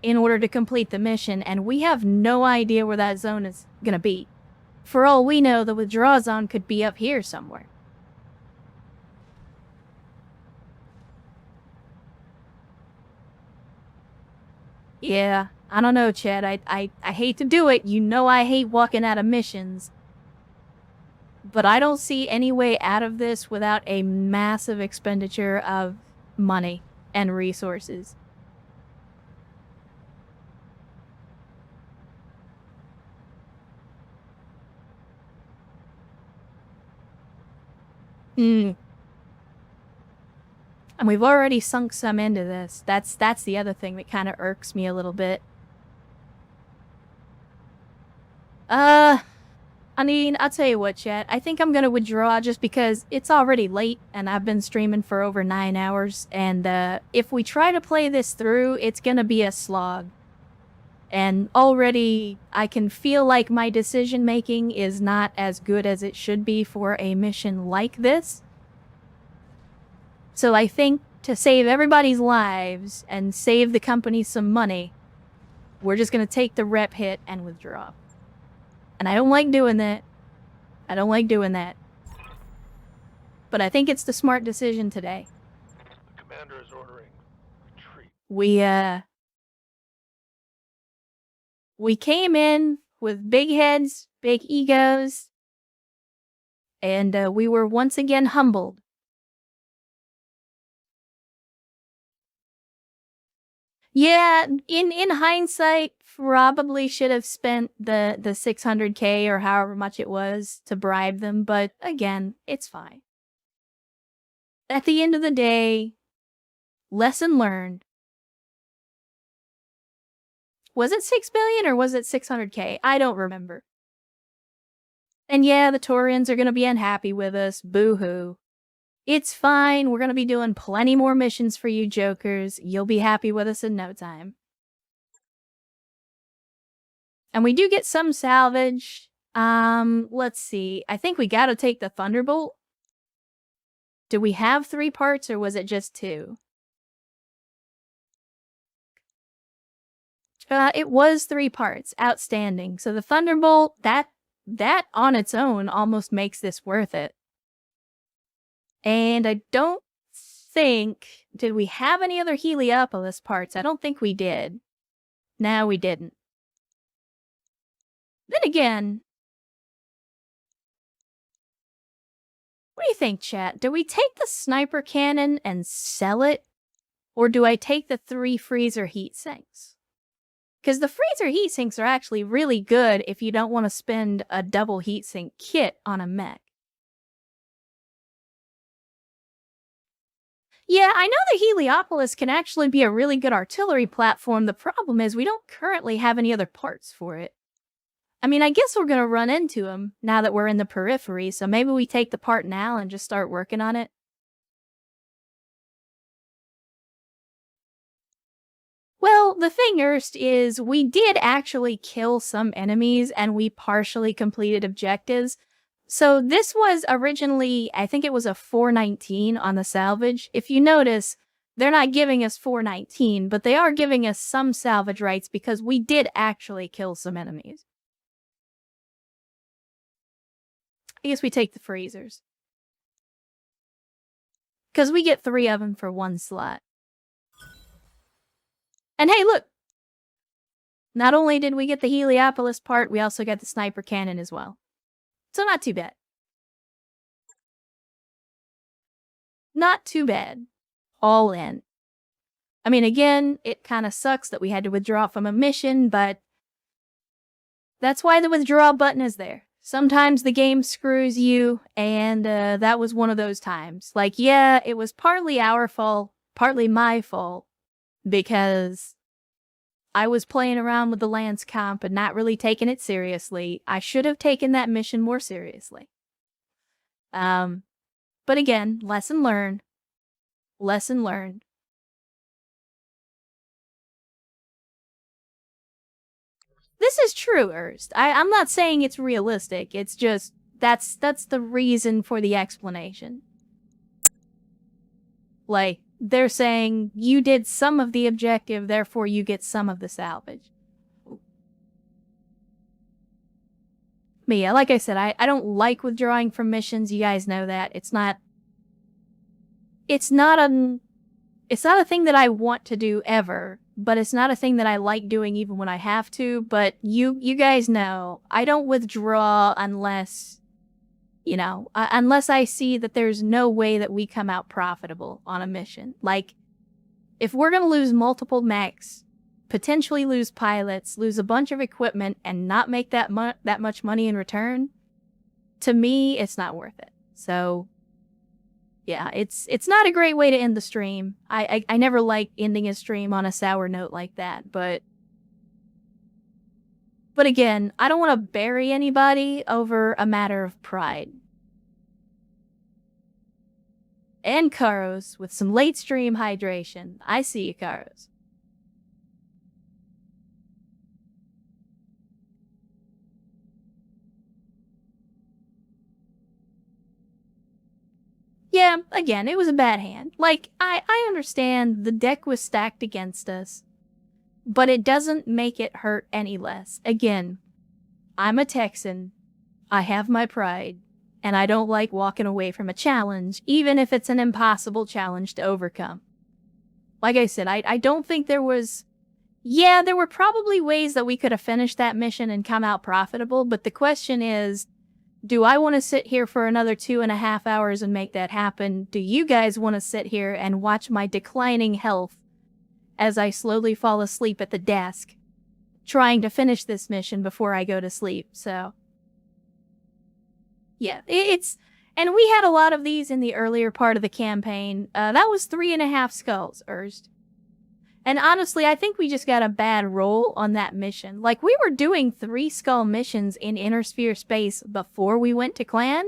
in order to complete the mission, and we have no idea where that zone is gonna be. For all we know, the withdraw zone could be up here somewhere. Yeah, I don't know, Chad. I hate to do it. You know I hate walking out of missions. But I don't see any way out of this without a massive expenditure of money and resources. And we've already sunk some into this. That's the other thing that kind of irks me a little bit. I mean, I'll tell you what, chat. I think I'm gonna withdraw just because it's already late and I've been streaming for over 9 hours. And if we try to play this through, it's gonna be a slog. And already I can feel like my decision making is not as good as it should be for a mission like this. So I think to save everybody's lives and save the company some money, we're just gonna take the rep hit and withdraw. And I don't like doing that. I don't like doing that. But I think it's the smart decision today. The commander is ordering retreat. We came in with big heads, big egos, and we were once again humbled. Yeah, in hindsight, probably should have spent the 600K or however much it was to bribe them, but again, it's fine. At the end of the day, lesson learned. Was it 6 billion or was it 600K? I don't remember. And yeah, the Taurians are gonna be unhappy with us, boo-hoo. It's fine, we're gonna be doing plenty more missions for you jokers. You'll be happy with us in no time. And we do get some salvage. Let's see. I think we gotta take the Thunderbolt. Do we have 3 parts or was it just 2? It was 3 parts. Outstanding. So the Thunderbolt, that on its own almost makes this worth it. And I don't think... Did we have any other Heliopolis parts? I don't think we did. No, we didn't. Then again... What do you think, chat? Do we take the sniper cannon and sell it? Or do I take the 3 freezer heat sinks? Because the freezer heat sinks are actually really good if you don't want to spend a double heatsink kit on a mech. Yeah, I know the Heliopolis can actually be a really good artillery platform. The problem is we don't currently have any other parts for it. I mean, I guess we're going to run into them now that we're in the periphery, so maybe we take the part now and just start working on it. Well, the thing first is we did actually kill some enemies and we partially completed objectives. So this was originally, I think it was a 419 on the salvage. If you notice, they're not giving us 419, but they are giving us some salvage rights because we did actually kill some enemies. I guess we take the freezers. Because we get 3 of them for 1 slot. And hey, look! Not only did we get the Heliopolis part, we also got the sniper cannon as well. So not too bad. not too bad. All in. I mean, again, it kind of sucks that we had to withdraw from a mission, but that's why the withdraw button is there. Sometimes the game screws you, and that was one of those times. Like, yeah, it was partly our fault, partly my fault, because I was playing around with the Lance comp and not really taking it seriously. I should have taken that mission more seriously. But again, lesson learned. Lesson learned. This is true, Erst. I'm not saying it's realistic. It's just, that's the reason for the explanation. Like, they're saying, you did some of the objective, therefore you get some of the salvage. But yeah, like I said, I don't like withdrawing from missions. You guys know that. It's not a thing that I want to do ever, but it's not a thing that I like doing even when I have to. But you guys know, I don't withdraw unless, you know, unless I see that there's no way that we come out profitable on a mission. Like, if we're going to lose multiple mechs, potentially lose pilots, lose a bunch of equipment, and not make that much money in return, to me, it's not worth it. So, yeah, it's not a great way to end the stream. I never like ending a stream on a sour note like that, but again, I don't want to bury anybody over a matter of pride. And Karos with some late stream hydration. I see you, Karos. Yeah, again, it was a bad hand. Like, I understand the deck was stacked against us, but it doesn't make it hurt any less. Again, I'm a Texan, I have my pride, and I don't like walking away from a challenge, even if it's an impossible challenge to overcome. Like I said, I don't think there was... Yeah, there were probably ways that we could have finished that mission and come out profitable, but the question is, do I want to sit here for another 2.5 hours and make that happen? Do you guys want to sit here and watch my declining health as I slowly fall asleep at the desk, trying to finish this mission before I go to sleep? So, yeah, and we had a lot of these in the earlier part of the campaign. That was 3.5 skulls, Erst. And honestly, I think we just got a bad roll on that mission. Like, we were doing 3 skull missions in Inner Sphere space before we went to Clan,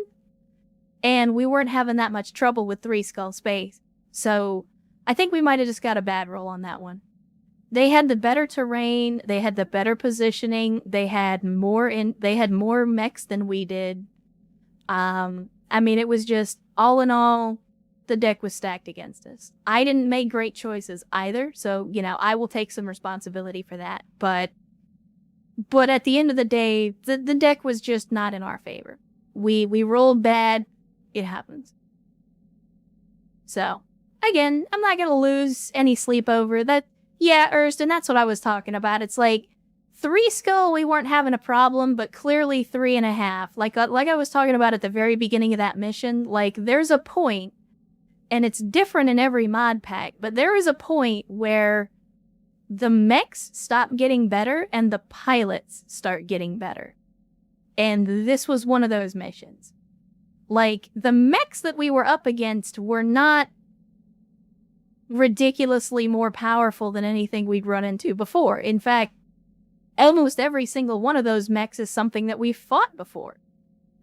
and we weren't having that much trouble with 3 skull space. So, I think we might have just got a bad roll on that one. They had the better terrain, they had the better positioning, they had more mechs than we did. I mean, it was just, all in all, the deck was stacked against us. I didn't make great choices either, so, you know, I will take some responsibility for that. But at the end of the day, the deck was just not in our favor. We rolled bad. It happens. So, again, I'm not gonna lose any sleep over that. Yeah, Erst, and that's what I was talking about. It's like, 3 skull, we weren't having a problem, but clearly 3.5. Like I was talking about at the very beginning of that mission, like, there's a point, and it's different in every mod pack, but there is a point where the mechs stop getting better and the pilots start getting better. And this was one of those missions. Like, the mechs that we were up against were not ridiculously more powerful than anything we'd run into before. In fact, almost every single one of those mechs is something that we've fought before.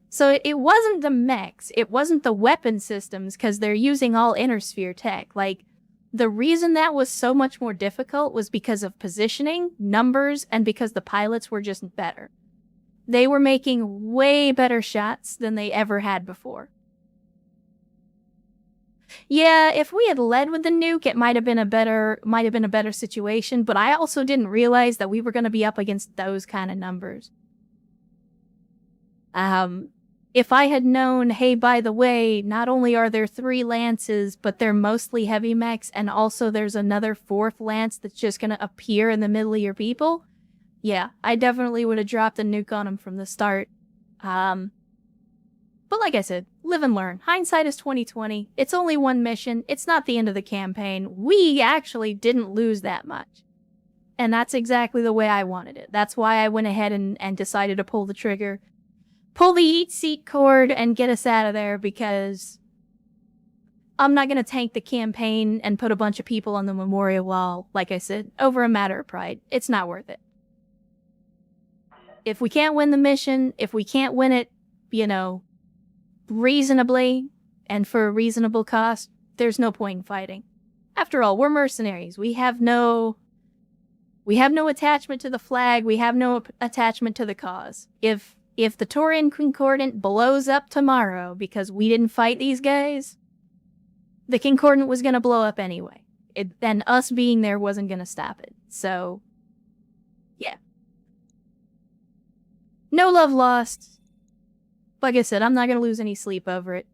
So it wasn't the mechs, it wasn't the weapon systems, because they're using all Inner Sphere tech. Like, the reason that was so much more difficult was because of positioning, numbers, and because the pilots were just better. They were making way better shots than they ever had before. Yeah, if we had led with the nuke, it might have been a better situation, but I also didn't realize that we were going to be up against those kind of numbers. If I had known, hey, by the way, not only are there 3 lances, but they're mostly heavy mechs, and also there's another 4th lance that's just going to appear in the middle of your people, yeah, I definitely would have dropped a nuke on them from the start. But like I said, live and learn. Hindsight is 20/20. It's only one mission. It's not the end of the campaign. We actually didn't lose that much. And that's exactly the way I wanted it. That's why I went ahead and decided to pull the trigger. Pull the eat seat cord and get us out of there, because I'm not going to tank the campaign and put a bunch of people on the memorial wall, like I said, over a matter of pride. It's not worth it. If we can't win the mission, if we can't win it, you know, reasonably and for a reasonable cost, there's no point in fighting. After all, we're mercenaries. We have no attachment to the flag. We have no attachment to the cause. If the Taurian Concordant blows up tomorrow because we didn't fight these guys, the Concordant was going to blow up anyway. And us being there wasn't going to stop it. So, yeah. No love lost. Like I said, I'm not going to lose any sleep over it.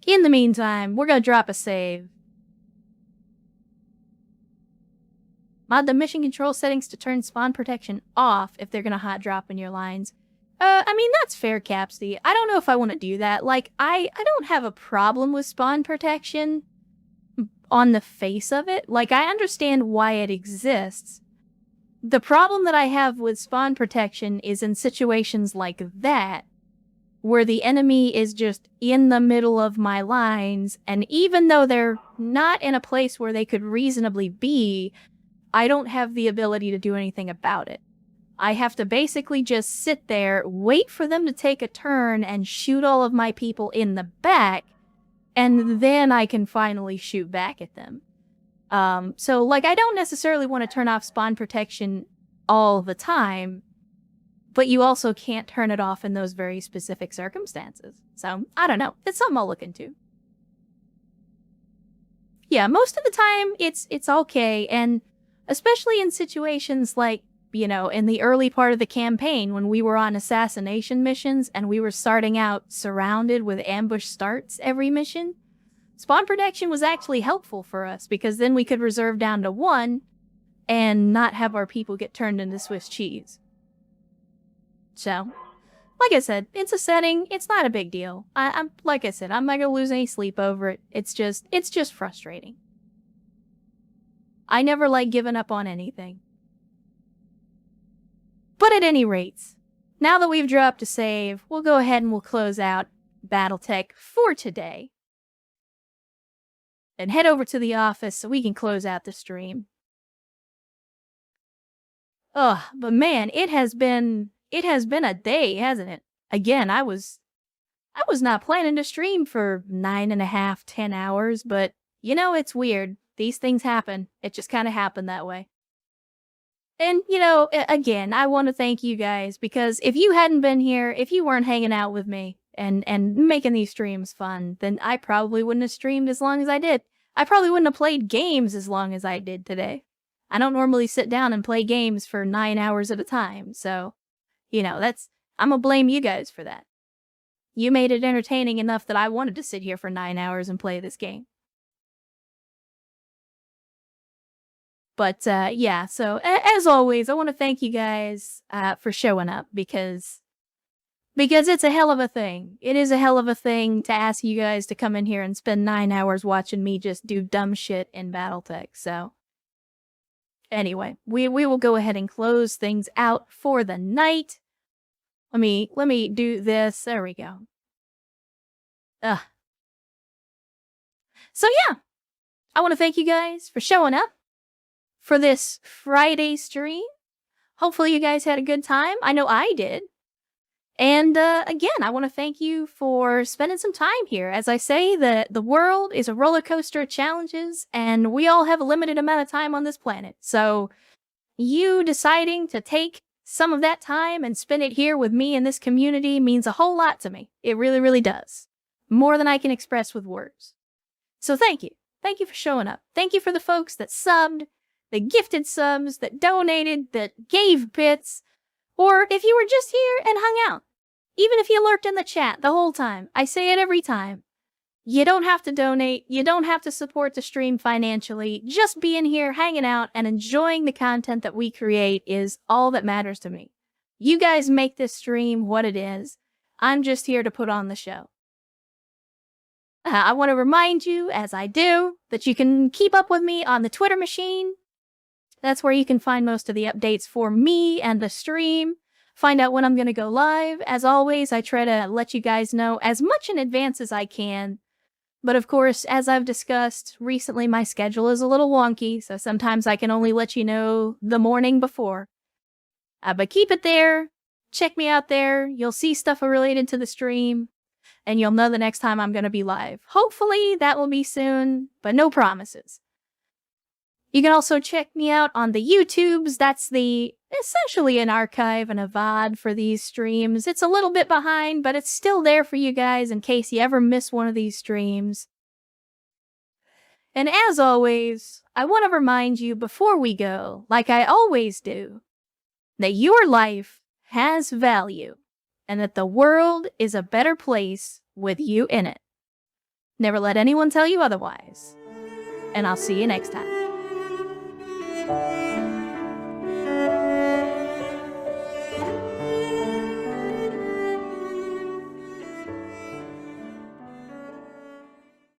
In the meantime, we're going to drop a save. Mod the mission control settings to turn spawn protection off if they're going to hot drop in your lines. I mean, that's fair, Capsy. I don't know if I want to do that. Like, I don't have a problem with spawn protection on the face of it. Like, I understand why it exists. The problem that I have with spawn protection is in situations like that, where the enemy is just in the middle of my lines, and even though they're not in a place where they could reasonably be, I don't have the ability to do anything about it. I have to basically just sit there, wait for them to take a turn, and shoot all of my people in the back, and then I can finally shoot back at them. So, like, I don't necessarily want to turn off spawn protection all the time, but you also can't turn it off in those very specific circumstances. So, I don't know. It's something I'll look into. Yeah, most of the time, it's okay, and especially in situations like, you know, in the early part of the campaign when we were on assassination missions and we were starting out surrounded with ambush starts every mission, spawn protection was actually helpful for us, because then we could reserve down to 1 and not have our people get turned into Swiss cheese. So, like I said, it's a setting. It's not a big deal. I'm like I said, I'm not gonna lose any sleep over it. It's just frustrating. I never like giving up on anything. But at any rate, now that we've dropped a save, we'll go ahead and we'll close out BattleTech for today. And head over to the office so we can close out the stream. Ugh, but man, it has been a day, hasn't it? Again, I was not planning to stream for 9.5, 10 hours, but you know, it's weird. These things happen. It just kind of happened that way. And, you know, again, I want to thank you guys, because if you hadn't been here, if you weren't hanging out with me and making these streams fun, then I probably wouldn't have streamed as long as I did. I probably wouldn't have played games as long as I did today. I don't normally sit down and play games for 9 hours at a time, so, you know, I'm gonna blame you guys for that. You made it entertaining enough that I wanted to sit here for 9 hours and play this game. But, yeah, so, as always, I want to thank you guys for showing up, because it's a hell of a thing. It is a hell of a thing to ask you guys to come in here and spend 9 hours watching me just do dumb shit in BattleTech, so. Anyway, we will go ahead and close things out for the night. Let me do this. There we go. So, yeah, I want to thank you guys for showing up for this Friday stream. Hopefully you guys had a good time. I know I did. And again, I want to thank you for spending some time here. As I say, the world is a roller coaster of challenges, and we all have a limited amount of time on this planet. So you deciding to take some of that time and spend it here with me in this community means a whole lot to me. It really, really does. More than I can express with words. So thank you. Thank you for showing up. Thank you for the folks that subbed, that gifted subs, that donated, that gave bits, or if you were just here and hung out. Even if you lurked in the chat the whole time. I say it every time. You don't have to donate. You don't have to support the stream financially. Just being here, hanging out, and enjoying the content that we create is all that matters to me. You guys make this stream what it is. I'm just here to put on the show. I want to remind you, as I do, that you can keep up with me on the Twitter machine. That's where you can find most of the updates for me and the stream. Find out when I'm going to go live. As always, I try to let you guys know as much in advance as I can. But of course, as I've discussed, recently my schedule is a little wonky, so sometimes I can only let you know the morning before. But keep it there. Check me out there. You'll see stuff related to the stream, and you'll know the next time I'm going to be live. Hopefully, that will be soon, but no promises. You can also check me out on the YouTubes. That's essentially an archive and a VOD for these streams. It's a little bit behind, but it's still there for you guys in case you ever miss one of these streams. And as always, I want to remind you before we go, like I always do, that your life has value and that the world is a better place with you in it. Never let anyone tell you otherwise. And I'll see you next time.